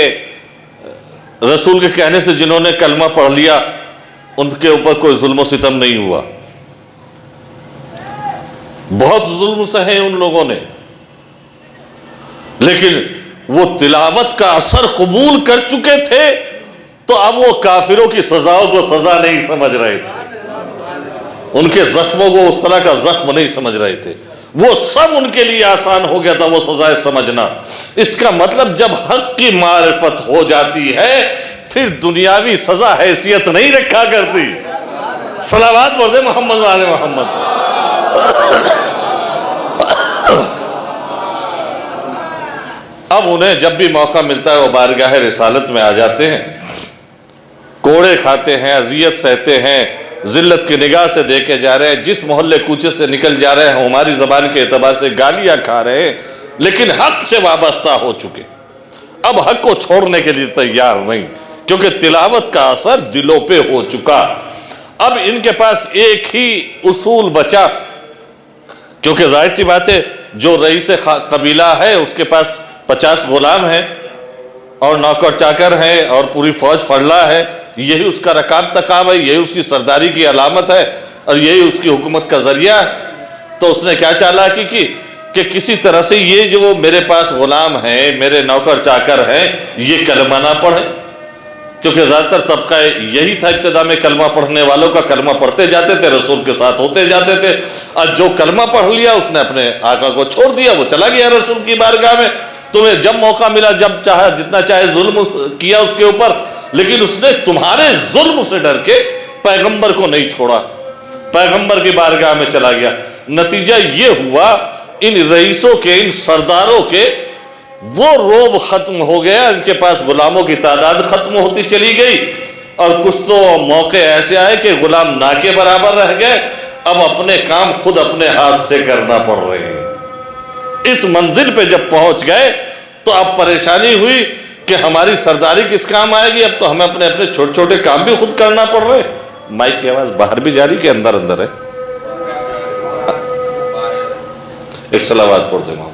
رسول کے کہنے سے جنہوں نے کلمہ پڑھ لیا ان کے اوپر کوئی ظلم و ستم نہیں ہوا، بہت ظلم سہے ان لوگوں نے، لیکن وہ تلاوت کا اثر قبول کر چکے تھے تو اب وہ کافروں کی سزاؤں کو سزا نہیں سمجھ رہے تھے، ان کے زخموں کو اس طرح کا زخم نہیں سمجھ رہے تھے، وہ سب ان کے لیے آسان ہو گیا تھا وہ سزائیں سمجھنا۔ اس کا مطلب جب حق کی معرفت ہو جاتی ہے پھر دنیاوی سزا حیثیت نہیں رکھا کرتی۔ صلوات پڑھتے محمد والے محمد۔ اب انہیں جب بھی موقع ملتا ہے وہ بارگاہ رسالت میں آ جاتے ہیں، کوڑے کھاتے ہیں، اذیت سہتے ہیں، ذلت کی نگاہ سے دیکھے جا رہے ہیں، جس محلے کوچے سے نکل جا رہے ہیں ہماری زبان کے اعتبار سے گالیاں کھا رہے ہیں، لیکن حق سے وابستہ ہو چکے، اب حق کو چھوڑنے کے لیے تیار نہیں، کیونکہ تلاوت کا اثر دلوں پہ ہو چکا۔ اب ان کے پاس ایک ہی اصول بچا، کیونکہ ظاہر سی بات ہے جو رئیس قبیلہ ہے اس کے پاس 50 غلام ہیں اور نوکر چاکر ہیں اور پوری فوج فرلا ہے، یہی اس کا رکاب تقاب ہے، یہی اس کی سرداری کی علامت ہے اور یہی اس کی حکومت کا ذریعہ ہے۔ تو اس نے کیا چالاکی کی کہ کسی طرح سے یہ جو میرے پاس غلام ہیں، میرے نوکر چاکر ہیں، یہ کلمہ نہ پڑھیں، کیونکہ زیادہ تر طبقہ یہی تھا ابتدا میں کلمہ پڑھنے والوں کا، کلمہ پڑھتے جاتے تھے، رسول کے ساتھ ہوتے جاتے تھے، اور جو کلمہ پڑھ لیا اس نے اپنے آقا کو چھوڑ دیا، وہ چلا گیا رسول کی بارگاہ میں۔ تمہیں جب موقع ملا، جب چاہا، جتنا چاہے ظلم کیا اس کے اوپر، لیکن اس نے تمہارے ظلم سے ڈر کے پیغمبر کو نہیں چھوڑا، پیغمبر کی بارگاہ میں چلا گیا۔ نتیجہ یہ ہوا ان رئیسوں کے، ان سرداروں کے وہ روب ختم ہو گیا، ان کے پاس غلاموں کی تعداد ختم ہوتی چلی گئی، اور کچھ تو موقع ایسے آئے کہ غلام نہ کے برابر رہ گئے، اب اپنے کام خود اپنے ہاتھ سے کرنا پڑ رہے ہیں۔ اس منزل پہ جب پہنچ گئے تو اب پریشانی ہوئی کہ ہماری سرداری کس کام آئے گی، اب تو ہمیں اپنے اپنے چھوٹے چھوٹے کام بھی خود کرنا پڑ رہے۔ مائک کی آواز باہر بھی جاری کہ اندر اندر ہے؟ ایک صلوات پڑھتے ہیں۔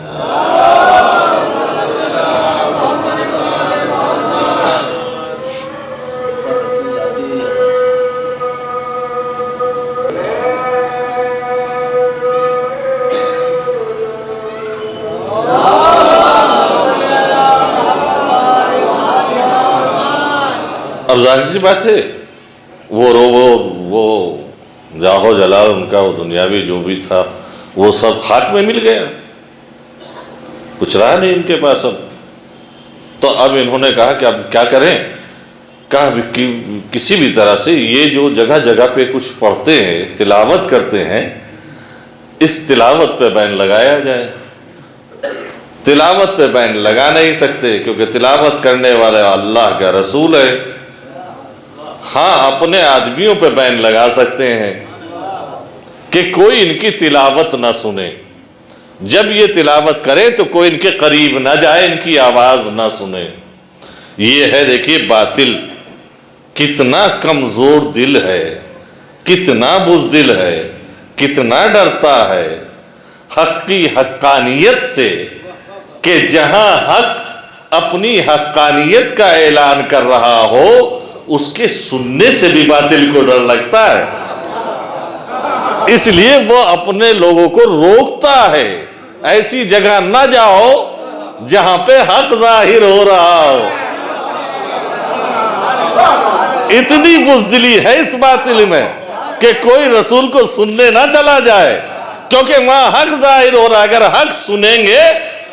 اب ظاہر سی بات ہے وہ جاہو جلال ان کا، وہ دنیاوی جو بھی تھا وہ سب خاک میں مل گیا، کچھ رہا نہیں ان کے پاس اب۔ تو اب انہوں نے کہا کہ اب کیا کریں، کہا کسی بھی طرح سے یہ جو جگہ جگہ پہ کچھ پڑھتے ہیں، تلاوت کرتے ہیں، اس تلاوت پہ بین لگایا جائے۔ تلاوت پہ بین لگا نہیں سکتے کیونکہ تلاوت کرنے والا اللہ کا رسول ہے۔ ہاں اپنے آدمیوں پہ بین لگا سکتے ہیں کہ کوئی ان کی تلاوت نہ سنے، جب یہ تلاوت کرے تو کوئی ان کے قریب نہ جائے، ان کی آواز نہ سنے۔ یہ ہے دیکھیے باطل کتنا کمزور دل ہے، کتنا بزدل ہے، کتنا ڈرتا ہے حق کی حقانیت سے، کہ جہاں حق اپنی حقانیت کا اعلان کر رہا ہو اس کے سننے سے بھی باطل کو ڈر لگتا ہے، اس لیے وہ اپنے لوگوں کو روکتا ہے ایسی جگہ نہ جاؤ جہاں پہ حق ظاہر ہو رہا ہو۔ اتنی بزدلی ہے اس باطل میں کہ کوئی رسول کو سننے نہ چلا جائے، کیونکہ وہاں حق ظاہر ہو رہا ہے، اگر حق سنیں گے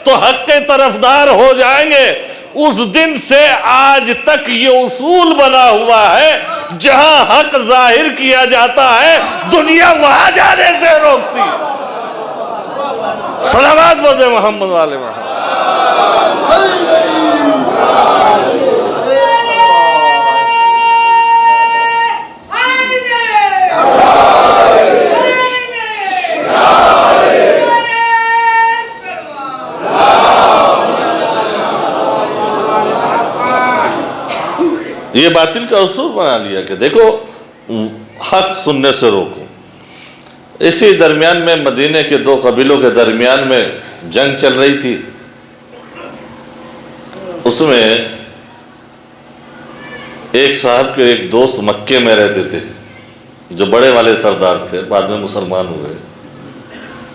تو حق کے طرفدار ہو جائیں گے، اس دن سے آج تک یہ اصول بنا ہوا ہے، جہاں حق ظاہر کیا جاتا ہے دنیا وہاں جانے سے روکتی ہے۔ صلوات پڑھتے محمد والے محمد۔ یہ باطل کا اصول بنا لیا کہ دیکھو حق سننے سے روکو۔ اسی درمیان میں مدینے کے دو قبیلوں کے درمیان میں جنگ چل رہی تھی، اس میں ایک صاحب کے ایک دوست مکے میں رہتے تھے جو بڑے والے سردار تھے، بعد میں مسلمان ہوئے۔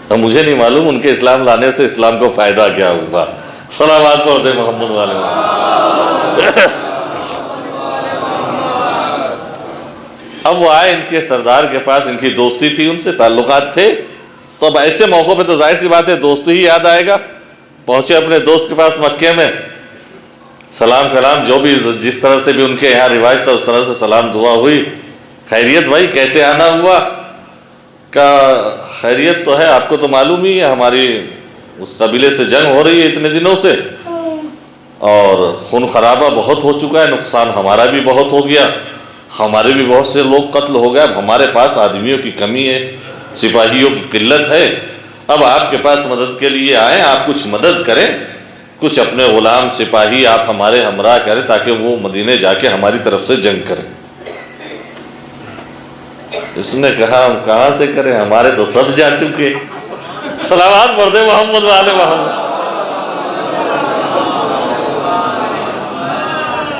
اب مجھے نہیں معلوم ان کے اسلام لانے سے اسلام کو فائدہ کیا ہوا۔ صلوات پڑھتے محمد والے محمد۔ اب وہ آئے ان کے سردار کے پاس، ان کی دوستی تھی، ان سے تعلقات تھے، تو اب ایسے موقع پہ تو ظاہر سی بات ہے دوست ہی یاد آئے گا۔ پہنچے اپنے دوست کے پاس مکے میں، سلام کلام جو بھی جس طرح سے بھی ان کے یہاں رواج تھا اس طرح سے سلام دعا ہوئی۔ خیریت بھائی کیسے آنا ہوا؟ کہا خیریت تو ہے، آپ کو تو معلوم ہی ہے ہماری اس قبیلے سے جنگ ہو رہی ہے اتنے دنوں سے، اور خون خرابہ بہت ہو چکا ہے، نقصان ہمارا بھی بہت ہو گیا، ہمارے بھی بہت سے لوگ قتل ہو گئے، اب ہمارے پاس آدمیوں کی کمی ہے، سپاہیوں کی قلت ہے، اب آپ کے پاس مدد کے لیے آئیں، آپ کچھ مدد کریں، کچھ اپنے غلام سپاہی آپ ہمارے ہمراہ کریں تاکہ وہ مدینے جا کے ہماری طرف سے جنگ کریں۔ اس نے کہا ہم کہاں سے کریں، ہمارے تو سب جا چکے۔ صلوات پڑھتے محمد والے محمد۔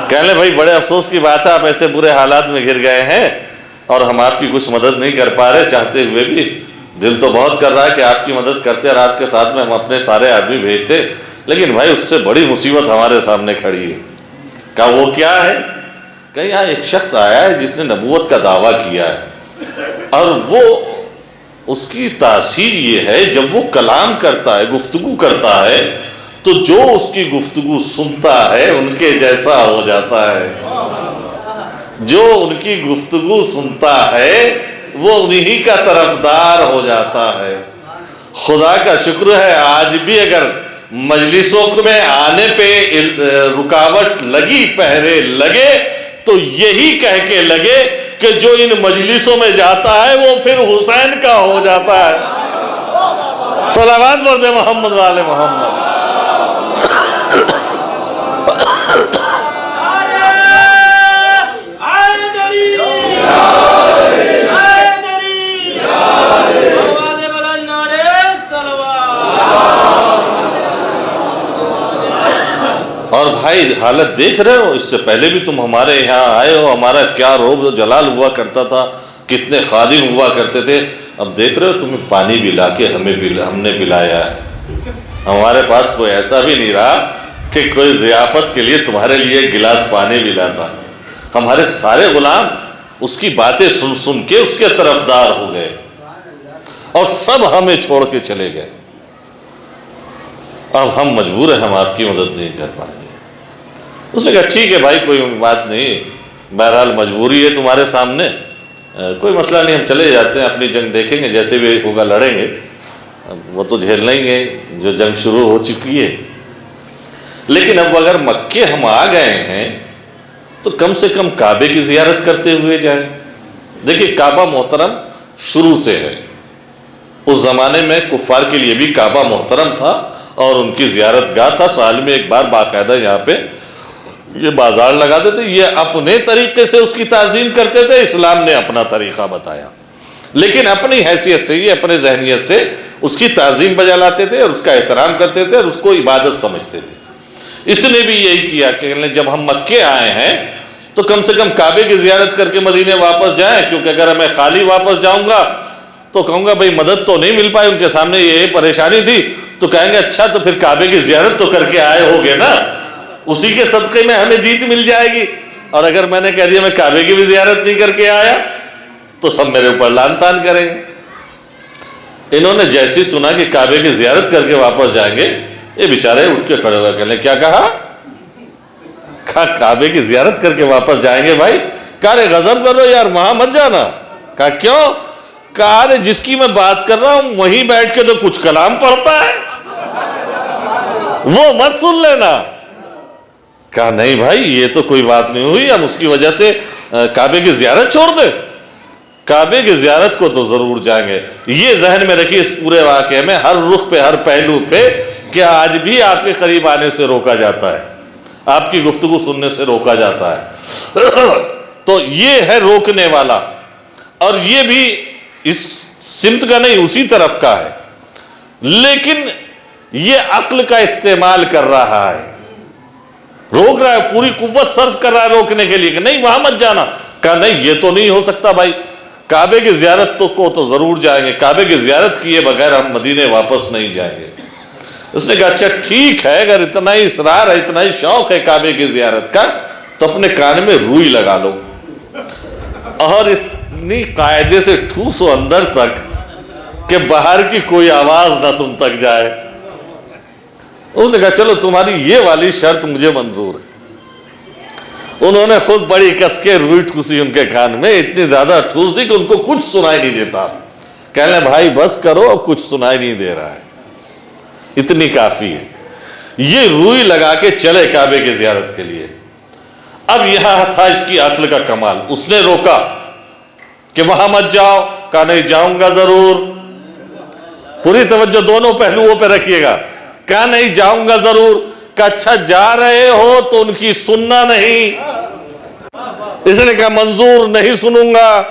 کہنے بھائی بڑے افسوس کی بات ہے، آپ ایسے برے حالات میں گر گئے ہیں اور ہم آپ کی کچھ مدد نہیں کر پا رہے، چاہتے ہوئے بھی دل تو بہت کر رہا ہے کہ آپ کی مدد کرتے اور آپ کے ساتھ میں ہم اپنے سارے آدمی بھیجتے، لیکن بھائی اس سے بڑی مصیبت ہمارے سامنے کھڑی ہے۔ کہا وہ کیا ہے؟ کہ یہاں ایک شخص آیا ہے جس نے نبوت کا دعویٰ کیا ہے، اور وہ اس کی تاثیر یہ ہے جب وہ کلام کرتا ہے، گفتگو کرتا ہے، تو جو اس کی گفتگو سنتا ہے ان کے جیسا ہو جاتا ہے۔ جو ان کی گفتگو سنتا ہے وہ انہی کا طرفدار ہو جاتا ہے۔ خدا کا شکر ہے آج بھی اگر مجلسوں میں آنے پہ رکاوٹ لگی، پہرے لگے، تو یہی کہہ کے لگے کہ جو ان مجلسوں میں جاتا ہے وہ پھر حسین کا ہو جاتا ہے۔ صلوات پڑھتے محمد والے محمد۔ اور بھائی حالت دیکھ رہے ہو، اس سے پہلے بھی تم ہمارے یہاں آئے ہو، ہمارا کیا روب و جلال ہوا کرتا تھا، کتنے خادم ہوا کرتے تھے، اب دیکھ رہے ہو تمہیں پانی بھی لا کے ہم نے پلایا ہے۔ ہمارے پاس کوئی ایسا بھی نہیں رہا کہ کوئی ضیافت کے لیے تمہارے لیے ایک گلاس پانی بھی لاتا۔ ہمارے سارے غلام اس کی باتیں سن سن کے اس کے طرفدار ہو گئے اور سب ہمیں چھوڑ کے چلے گئے۔ اب ہم مجبور ہیں، ہم آپ کی مدد نہیں کر پائیں گے۔ اس نے کہا ٹھیک ہے بھائی کوئی بات نہیں، بہرحال مجبوری ہے تمہارے سامنے، کوئی مسئلہ نہیں، ہم چلے جاتے ہیں، اپنی جنگ دیکھیں گے، جیسے بھی ہوگا لڑیں گے، وہ تو جھیل لیں گے، جو جنگ شروع ہو چکی ہے۔ لیکن اب اگر مکے ہم آ گئے ہیں تو کم سے کم کعبے کی زیارت کرتے ہوئے جائیں۔ دیکھیں کعبہ محترم شروع سے ہے، اس زمانے میں کفار کے لیے بھی کعبہ محترم تھا اور ان کی زیارت گاہ تھا، سال میں ایک بار باقاعدہ یہاں پہ یہ بازار لگاتے تھے، یہ اپنے طریقے سے اس کی تعظیم کرتے تھے، اسلام نے اپنا طریقہ بتایا، لیکن اپنی حیثیت سے، یہ اپنے ذہنیت سے اس کی تعظیم بجا لاتے تھے اور اس کا احترام کرتے تھے اور اس کو عبادت سمجھتے تھے۔ اس نے بھی یہی کیا کہ جب ہم مکے آئے ہیں تو کم سے کم کعبے کی زیارت کر کے مدینے واپس جائیں، کیونکہ اگر میں خالی واپس جاؤں گا تو کہوں گا بھئی مدد تو نہیں مل پائی، ان کے سامنے یہ پریشانی تھی، تو کہیں گے اچھا تو پھر کعبے کی زیارت تو کر کے آئے ہوگے نا، اسی کے صدقے میں ہمیں جیت مل جائے گی۔ اور اگر میں نے کہہ دیا میں کعبے کی بھی زیارت نہیں کر کے آیا تو سب میرے اوپر لان تان کریں گے۔ انہوں نے جیسی سنا کہ کعبے کی زیارت کر کے واپس جائیں گے، یہ بیچارے اٹھ کے کھڑے ہوئے، کہنے کیا کہا؟ کہا کعبے کی زیارت کر کے واپس جائیں گے بھائی؟ کہا ارے غضب کرو یار، وہاں مت جانا۔ کہا کیوں؟ کہا ارے جس کی میں بات کر رہا ہوں وہیں بیٹھ کے تو کچھ کلام پڑھتا ہے، وہ مت سن لینا۔ کہا نہیں بھائی یہ تو کوئی بات نہیں ہوئی، ہم اس کی وجہ سے کعبے کی زیارت چھوڑ دیں؟ کعبے کی زیارت کو تو ضرور جائیں گے۔ یہ ذہن میں رکھیے اس پورے واقعے میں ہر رخ پہ، ہر پہلو پہ، کہ آج بھی آپ کے قریب آنے سے روکا جاتا ہے، آپ کی گفتگو سننے سے روکا جاتا ہے۔ تو یہ ہے روکنے والا، اور یہ بھی اس سمت کا نہیں، اسی طرف کا ہے، لیکن یہ عقل کا استعمال کر رہا ہے، روک رہا ہے، پوری قوت صرف کر رہا ہے روکنے کے لیے کہ نہیں وہاں مت جانا۔ کہا نہیں یہ تو نہیں ہو سکتا بھائی، کعبے کی زیارت کو تو ضرور جائیں گے، کعبے کی زیارت کیے بغیر ہم مدینے واپس نہیں جائیں گے۔ اس نے کہا اچھا ٹھیک ہے، اگر اتنا ہی اصرار ہے، اتنا ہی شوق ہے کعبے کی زیارت کا، تو اپنے کان میں روئی لگا لو، اور اتنی قاعدے سے ٹھوسو اندر تک کہ باہر کی کوئی آواز نہ تم تک جائے۔ اس نے کہا چلو تمہاری یہ والی شرط مجھے منظور ہے۔ انہوں نے خود بڑی کس کے روئی ٹھوسی ان کے کان میں، اتنی زیادہ ٹھوس دی کہ ان کو کچھ سنائی نہیں دیتا۔ کہنے لگے بھائی بس کرو، اب کچھ سنائی نہیں دے رہا ہے، اتنی کافی ہے۔ یہ روئی لگا کے چلے کعبے کی زیارت کے لیے۔ اب یہاں تھا اس کی عقل کا کمال، اس نے روکا کہ وہاں مت جاؤ۔ کہا نہیں جاؤں گا ضرور، پوری توجہ دونوں پہلوؤں پہ رکھیے گا۔ کہا نہیں جاؤں گا ضرور۔ کہا اچھا جا رہے ہو تو ان کی سننا نہیں؟ اس نے کہا منظور نہیں سنوں گا۔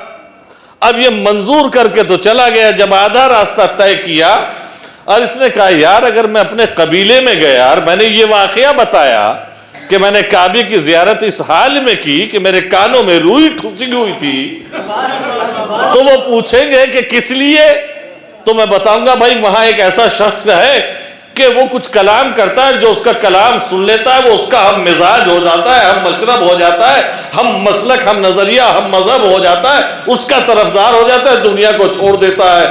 اب یہ منظور کر کے تو چلا گیا۔ جب آدھا راستہ طے کیا اور اس نے کہا یار اگر میں اپنے قبیلے میں گیا اور میں نے یہ واقعہ بتایا کہ میں نے کعبے کی زیارت اس حال میں کی کہ میرے کانوں میں روئی ٹھوسی ہوئی تھی، تو وہ پوچھیں گے کہ کس لیے؟ تو میں بتاؤں گا بھائی وہاں ایک ایسا شخص ہے کہ وہ کچھ کلام کرتا ہے، جو اس کا کلام سن لیتا ہے وہ اس کا ہم مزاج ہو جاتا ہے، ہم مشرب ہو جاتا ہے، ہم مسلک، ہم نظریہ، ہم مذہب ہو جاتا ہے، اس کا طرفدار ہو جاتا ہے، دنیا کو چھوڑ دیتا ہے۔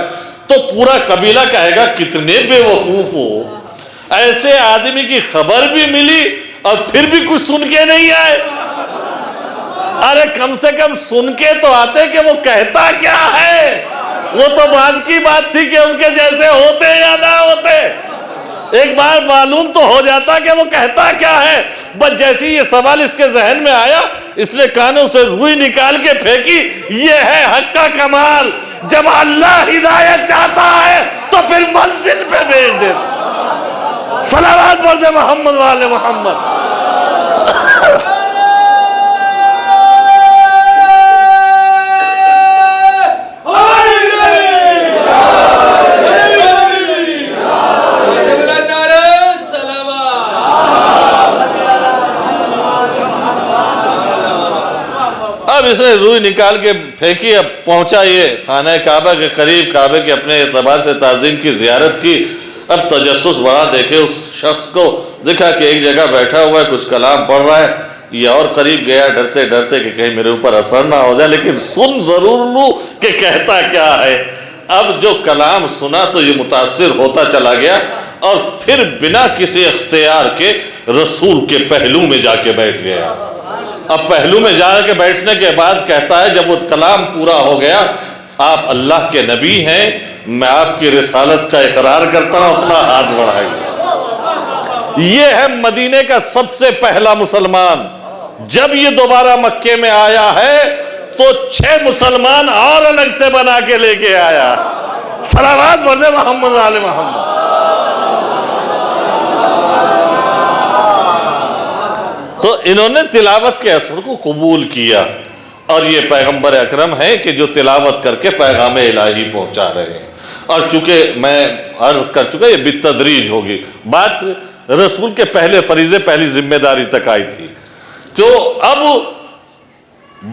تو پورا قبیلہ کہے گا کتنے بے وقوف ہو، ایسے آدمی کی خبر بھی ملی اور پھر بھی کچھ سن کے نہیں آئے۔ ارے کم سے کم سن کے تو آتے کہ وہ کہتا کیا ہے۔ وہ تو بات کی بات تھی کہ ان کے جیسے ہوتے یا نہ ہوتے، ایک بار معلوم تو ہو جاتا کہ وہ کہتا کیا ہے۔ بس جیسے یہ سوال اس کے ذہن میں آیا، اس نے کانوں سے روئی نکال کے پھینکی۔ یہ ہے حق کا کمال، جب اللہ ہدایت چاہتا ہے تو پھر منزل پہ بھیج دیتا۔ صلوات پڑھ دے محمد والے محمد۔ اب اس نے روئی نکال کے پھینکی، اب پہنچا یہ خانہ کعبہ کے قریب، کعبے کے اپنے اعتبار سے تعظیم کی زیارت کی۔ اب تجسس بڑا دیکھے اس شخص کو، دیکھا کہ ایک جگہ بیٹھا ہوا ہے کچھ کلام پڑھ رہا ہے۔ یہ اور قریب گیا ڈرتے ڈرتے کہ کہیں میرے اوپر اثر نہ ہو جائے، لیکن سن ضرور لوں کہ کہتا کیا ہے۔ اب جو کلام سنا تو یہ متاثر ہوتا چلا گیا، اور پھر بنا کسی اختیار کے رسول کے پہلو میں جا کے بیٹھ گیا۔ اب پہلو میں جا کے بیٹھنے کے بعد کہتا ہے جب وہ کلام پورا ہو گیا، آپ اللہ کے نبی ہیں، میں آپ کی رسالت کا اقرار کرتا ہوں، اپنا ہاتھ بڑھائیے۔ یہ ہے مدینے کا سب سے پہلا مسلمان۔ جب یہ دوبارہ مکے میں آیا ہے تو 6 مسلمان اور الگ سے بنا کے لے کے آیا۔ صلوات پڑھ دے محمد والے محمد۔ تو انہوں نے تلاوت کے اثر کو قبول کیا، اور یہ پیغمبر اکرم ہیں کہ جو تلاوت کر کے پیغام الہی پہنچا رہے ہیں۔ اور چونکہ میں عرض کر چکا یہ بالتدریج ہوگی، بات رسول کے پہلے فریضے، پہلی ذمہ داری تک آئی تھی۔ تو اب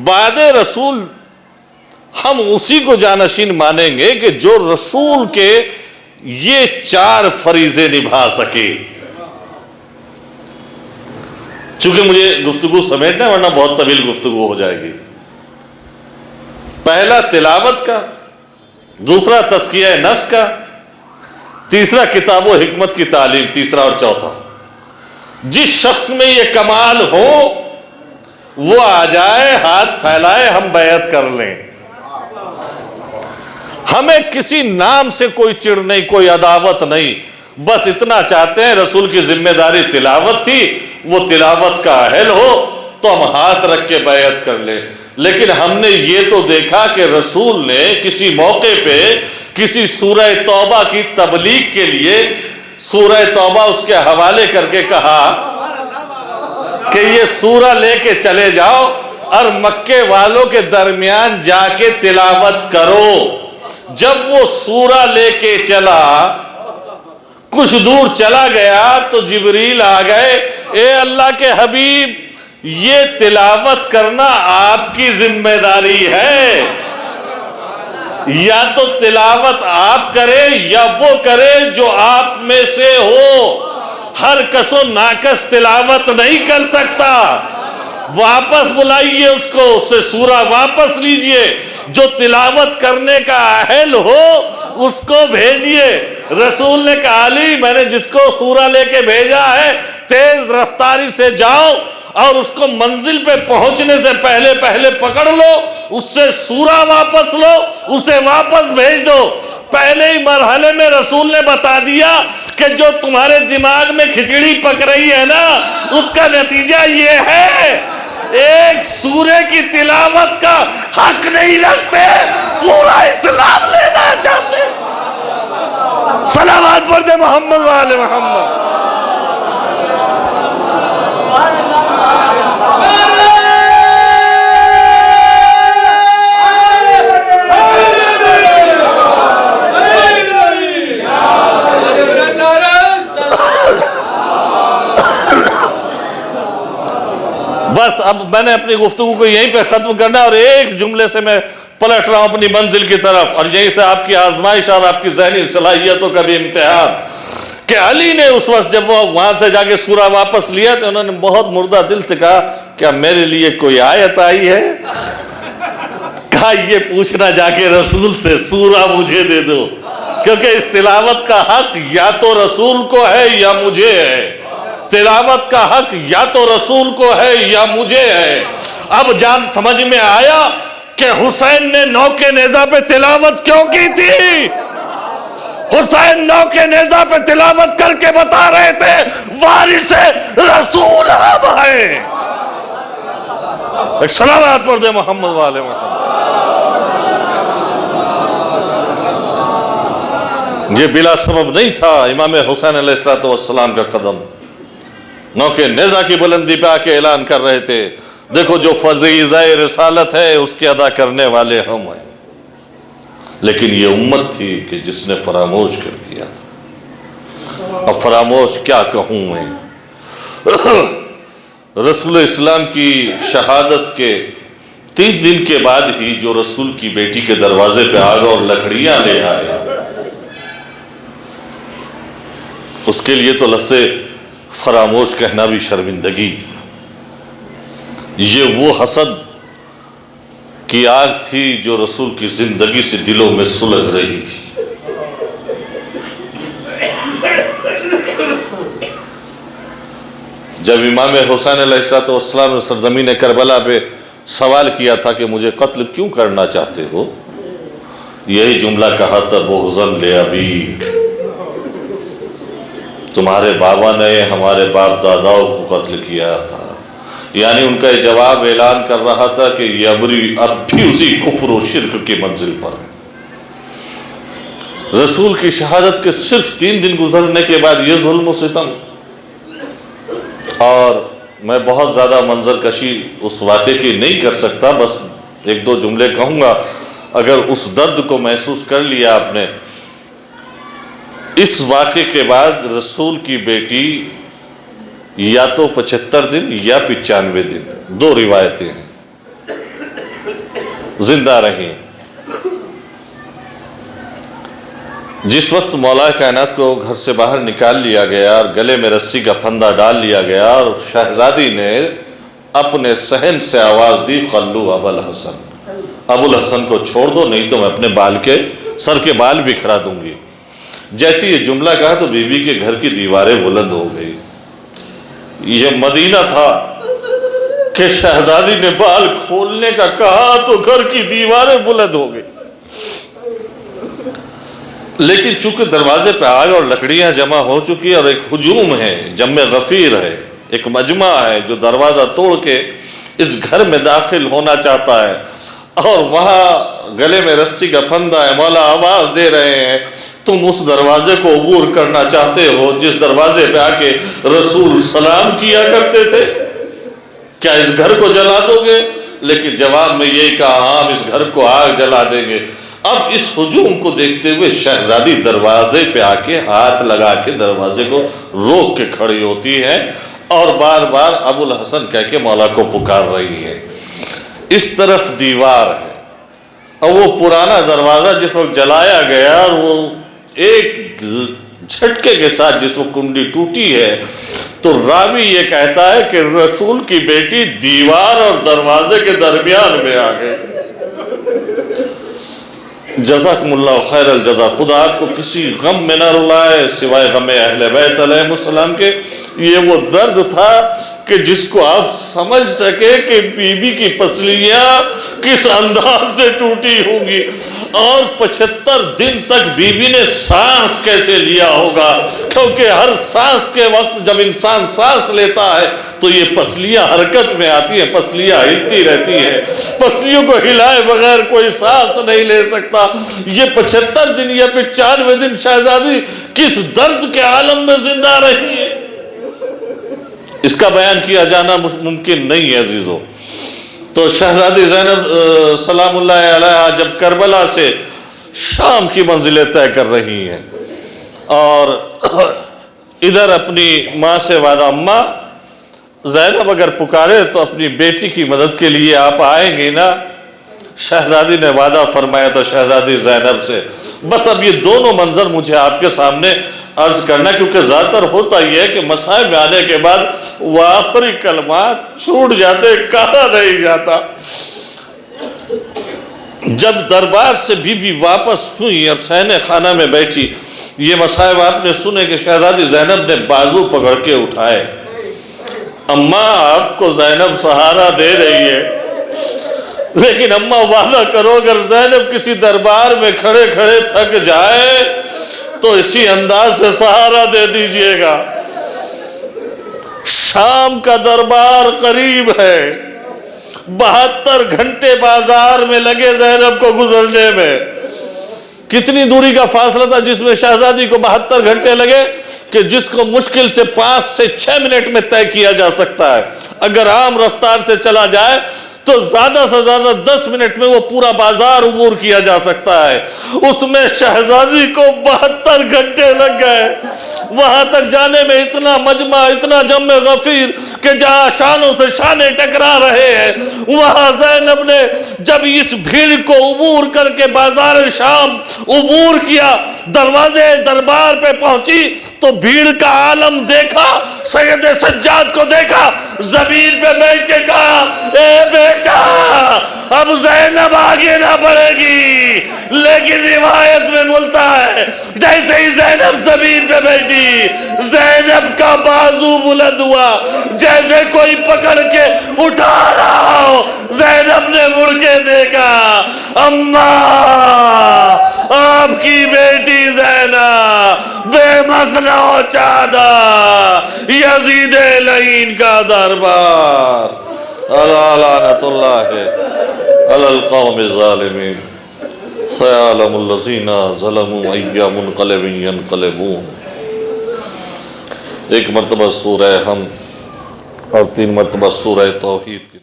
بعد رسول ہم اسی کو جانشین مانیں گے کہ جو رسول کے یہ 4 فریضے نبھا سکے۔ چونکہ مجھے گفتگو سمیٹنا ہے ورنہ بہت طویل گفتگو ہو جائے گی۔ پہلا تلاوت کا، دوسرا تزکیہ نفس کا، تیسرا کتاب و حکمت کی تعلیم، تیسرا اور چوتھا۔ جس شخص میں یہ کمال ہو وہ آ جائے، ہاتھ پھیلائے، ہم بیعت کر لیں۔ ہمیں کسی نام سے کوئی چڑ نہیں، کوئی عداوت نہیں، بس اتنا چاہتے ہیں رسول کی ذمہ داری تلاوت تھی، وہ تلاوت کا اہل ہو تو ہم ہاتھ رکھ کے بیعت کر لیں۔ لیکن ہم نے یہ تو دیکھا کہ رسول نے کسی موقع پہ کسی سورہ توبہ کی تبلیغ کے لیے سورہ توبہ اس کے حوالے کر کے کہا کہ یہ سورہ لے کے چلے جاؤ اور مکے والوں کے درمیان جا کے تلاوت کرو۔ جب وہ سورہ لے کے چلا، کچھ دور چلا گیا تو جبریل آ گئے، اے اللہ کے حبیب یہ تلاوت کرنا آپ کی ذمہ داری ہے، یا تو تلاوت آپ کریں یا وہ کرے جو آپ میں سے ہو، ہر کس و ناکس تلاوت نہیں کر سکتا۔ واپس بلائیے اس کو، اس سے سورہ واپس لیجئے، جو تلاوت کرنے کا اہل ہو اس کو بھیجئے۔ رسول نے کہا علی میں نے جس کو سورہ لے کے بھیجا ہے تیز رفتاری سے جاؤ اور اس کو منزل پہ پہنچنے سے پہلے پہلے پکڑ لو، اس سے سورہ واپس لو، اسے واپس بھیج دو۔ پہلے ہی مرحلے میں رسول نے بتا دیا کہ جو تمہارے دماغ میں کھچڑی پک رہی ہے نا اس کا نتیجہ یہ ہے، ایک سورے کی تلاوت کا حق نہیں رکھتے، پورا اسلام لینا چاہتے۔ صلوات پڑھتے محمد و آل محمد۔ بس اب میں نے اپنی گفتگو کو یہیں پہ ختم کرنا، اور ایک جملے سے میں پلٹ رہا ہوں اپنی منزل کی طرف، اور یہیں سے آپ کی آزمائش اور آپ کی ذہنی صلاحیتوں کا بھی امتحان، کہ علی نے اس وقت جب وہ وہاں سے جا کے سورہ واپس لیا تو انہوں نے بہت مردہ دل سے کہا کیا میرے لیے کوئی آیت آئی ہے؟ کہا یہ پوچھنا جا کے رسول سے، سورہ مجھے دے دو، کیونکہ اس تلاوت کا حق یا تو رسول کو ہے یا مجھے ہے، تلاوت کا حق یا تو رسول کو ہے یا مجھے ہے۔ اب جان سمجھ میں آیا کہ حسین نے نو کے نیزہ پہ تلاوت کیوں کی تھی؟ حسین نو کے نیزہ پہ تلاوت کر کے بتا رہے تھے وارث رسول ہم ہیں۔ ایک صلوات پڑھ دے محمد والے محمد۔ یہ بلا سبب نہیں تھا امام حسین علیہ السلام کا قدم، نو کے نیزہ کی بلندی پہ آ کے اعلان کر رہے تھے دیکھو جو فریضہ رسالت ہے اس کے ادا کرنے والے ہم ہیں۔ لیکن یہ امت تھی کہ جس نے فراموش کر دیا تھا۔ اب فراموش کیا کہوں میں، رسول اسلام کی شہادت کے 3 دن کے بعد ہی جو رسول کی بیٹی کے دروازے پہ آ گئے اور لکڑیاں لے آئے، اس کے لیے تو لفظ فراموش کہنا بھی شرمندگی۔ یہ وہ حسد کی آگ تھی جو رسول کی زندگی سے دلوں میں سلگ رہی تھی۔ جب امام حسین علیہ السلام نے سرزمین کربلا پہ سوال کیا تھا کہ مجھے قتل کیوں کرنا چاہتے ہو، یہی جملہ کہا تھا بغضاً لأبیک، تمہارے بابا نے ہمارے باپ داداؤں کو قتل کیا تھا، یعنی ان کا یہ جواب اعلان کر رہا تھا کہ یہ اب بھی اسی کفر و شرک کی منزل پر ہے۔ رسول کی شہادت کے صرف 3 دن گزرنے کے بعد یہ ظلم و ستم، اور میں بہت زیادہ منظر کشی اس واقعے کی نہیں کر سکتا، بس 1-2 جملے کہوں گا۔ اگر اس درد کو محسوس کر لیا آپ نے، اس واقعے کے بعد رسول کی بیٹی یا تو 75 دن یا 95 دن، 2 روایتیں ہیں، زندہ رہیں۔ جس وقت مولا کائنات کو گھر سے باہر نکال لیا گیا اور گلے میں رسی کا پھندا ڈال لیا گیا، اور شہزادی نے اپنے صحن سے آواز دی خلو ابو الحسن، ابو الحسن کو چھوڑ دو نہیں تو میں اپنے سر کے بال بکھرا دوں گی۔ جیسے یہ جملہ کہا تو بی بی کے گھر کی دیواریں بلند ہو گئی، یہ مدینہ تھا کہ شہزادی نے بال کھولنے کا کہا تو گھر کی دیواریں بلند ہو گئی، لیکن چونکہ دروازے پہ آگ اور لکڑیاں جمع ہو چکی اور ایک ہجوم ہے، جم غفیر ہے، ایک مجمع ہے جو دروازہ توڑ کے اس گھر میں داخل ہونا چاہتا ہے، اور وہاں گلے میں رسی کا پھندا ہے، مولا آواز دے رہے ہیں تم اس دروازے کو عبور کرنا چاہتے ہو جس دروازے پہ آ کے رسول سلام کیا کرتے تھے، کیا اس گھر کو جلا دو گے؟ لیکن جواب میں یہی کہا ہم اس گھر کو آگ جلا دیں گے۔ اب اس ہجوم کو دیکھتے ہوئے شہزادی دروازے پہ آ کے ہاتھ لگا کے دروازے کو روک کے کھڑی ہوتی ہے اور بار بار ابو الحسن کہہ کے مولا کو پکار رہی ہے۔ اس طرف دیوار ہے اور وہ پرانا دروازہ جس وقت جلایا گیا اور وہ ایک جھٹکے کے ساتھ جس وقت کنڈی ٹوٹی ہے تو راوی یہ کہتا ہے کہ رسول کی بیٹی دیوار اور دروازے کے درمیان میں آ گئے۔ جزاکم اللہ خیر الجزا، خدا آپ کو کسی غم میں نہ رلائے سوائے غم اہل بیت علیہ السلام کے۔ یہ وہ درد تھا کہ جس کو آپ سمجھ سکے کہ بی بی کی پسلیاں کس انداز سے ٹوٹی ہوں گی اور 75 دن تک بی بی نے سانس کیسے لیا ہوگا، کیونکہ ہر سانس کے وقت جب انسان سانس لیتا ہے تو یہ پسلیاں حرکت میں آتی ہیں، پسلیاں ہلتی رہتی ہیں، پسلیوں کو ہلائے بغیر کوئی سانس نہیں لے سکتا۔ یہ 75 دن یا 95 دن شہزادی کس درد کے عالم میں زندہ رہی ہے، اس کا بیان کیا جانا ممکن نہیں ہے عزیزو۔ تو شہزادی زینب سلام اللہ علیہا جب کربلا سے شام کی منزلیں طے کر رہی ہیں اور ادھر اپنی ماں سے وعدہ، اماں زینب اگر پکارے تو اپنی بیٹی کی مدد کے لیے آپ آئیں گی نا؟ شہزادی نے وعدہ فرمایا تو شہزادی زینب سے بس اب یہ دونوں منظر مجھے آپ کے سامنے عرض کرنا، کیونکہ زیادہ تر ہوتا یہ ہے کہ مسائب میں آنے کے بعد وہ آخری کلمات چھوٹ جاتے، کہا نہیں جاتا۔ جب دربار سے بی بی واپس ہوئی اور صحن خانہ میں بیٹھی، یہ مسائب آپ نے سنے کہ شہزادی زینب نے بازو پکڑ کے اٹھائے۔ اماں آپ کو زینب سہارا دے رہی ہے، لیکن اماں وعدہ کرو اگر زینب کسی دربار میں کھڑے کھڑے تھک جائے تو اسی انداز سے سہارا دے دیجئے گا۔ شام کا دربار قریب ہے، 72 گھنٹے بازار میں لگے زینب کو گزرنے میں۔ کتنی دوری کا فاصلہ تھا جس میں شہزادی کو 72 گھنٹے لگے کہ جس کو مشکل سے 5 سے 6 منٹ میں طے کیا جا سکتا ہے۔ اگر عام رفتار سے چلا جائے تو زیادہ سے زیادہ 10 منٹ میں وہ پورا بازار عبور کیا جا سکتا ہے۔ اس میں شہزادی کو 72 گھنٹے لگ گئے۔ وہاں تک جانے میں اتنا مجمع، اتنا جم غفیر کہ جہاں شانوں سے شانے ٹکرا رہے ہیں، وہاں زینب نے جب اس بھیڑ کو عبور کر کے بازار شام عبور کیا، دروازے دربار پہ پہنچی تو بھیڑ کا عالم دیکھا، سید سجاد کو دیکھا، زمین پہ بیٹھ کے کہا اے بیٹا اب زینب آگے نہ بڑھے گی، لیکن روایت میں ملتا ہے جیسے ہی زینب زمین پہ بیٹھی زینب کا بازو بلند ہوا جیسے کوئی پکڑ کے اٹھا رہا ہو۔ زینب نے مڑ کے دیکھا، اماں آپ کی بیٹی زینب بے مسئلہ و چادہ یزید لعین کا دربار، لعنت اللہ علی القوم الظالمین، سیعلم الذین ظلموا ای منقلب ینقلبون۔ ایک مرتبہ سورہ حمد اور 3 مرتبہ سورہ توحید کی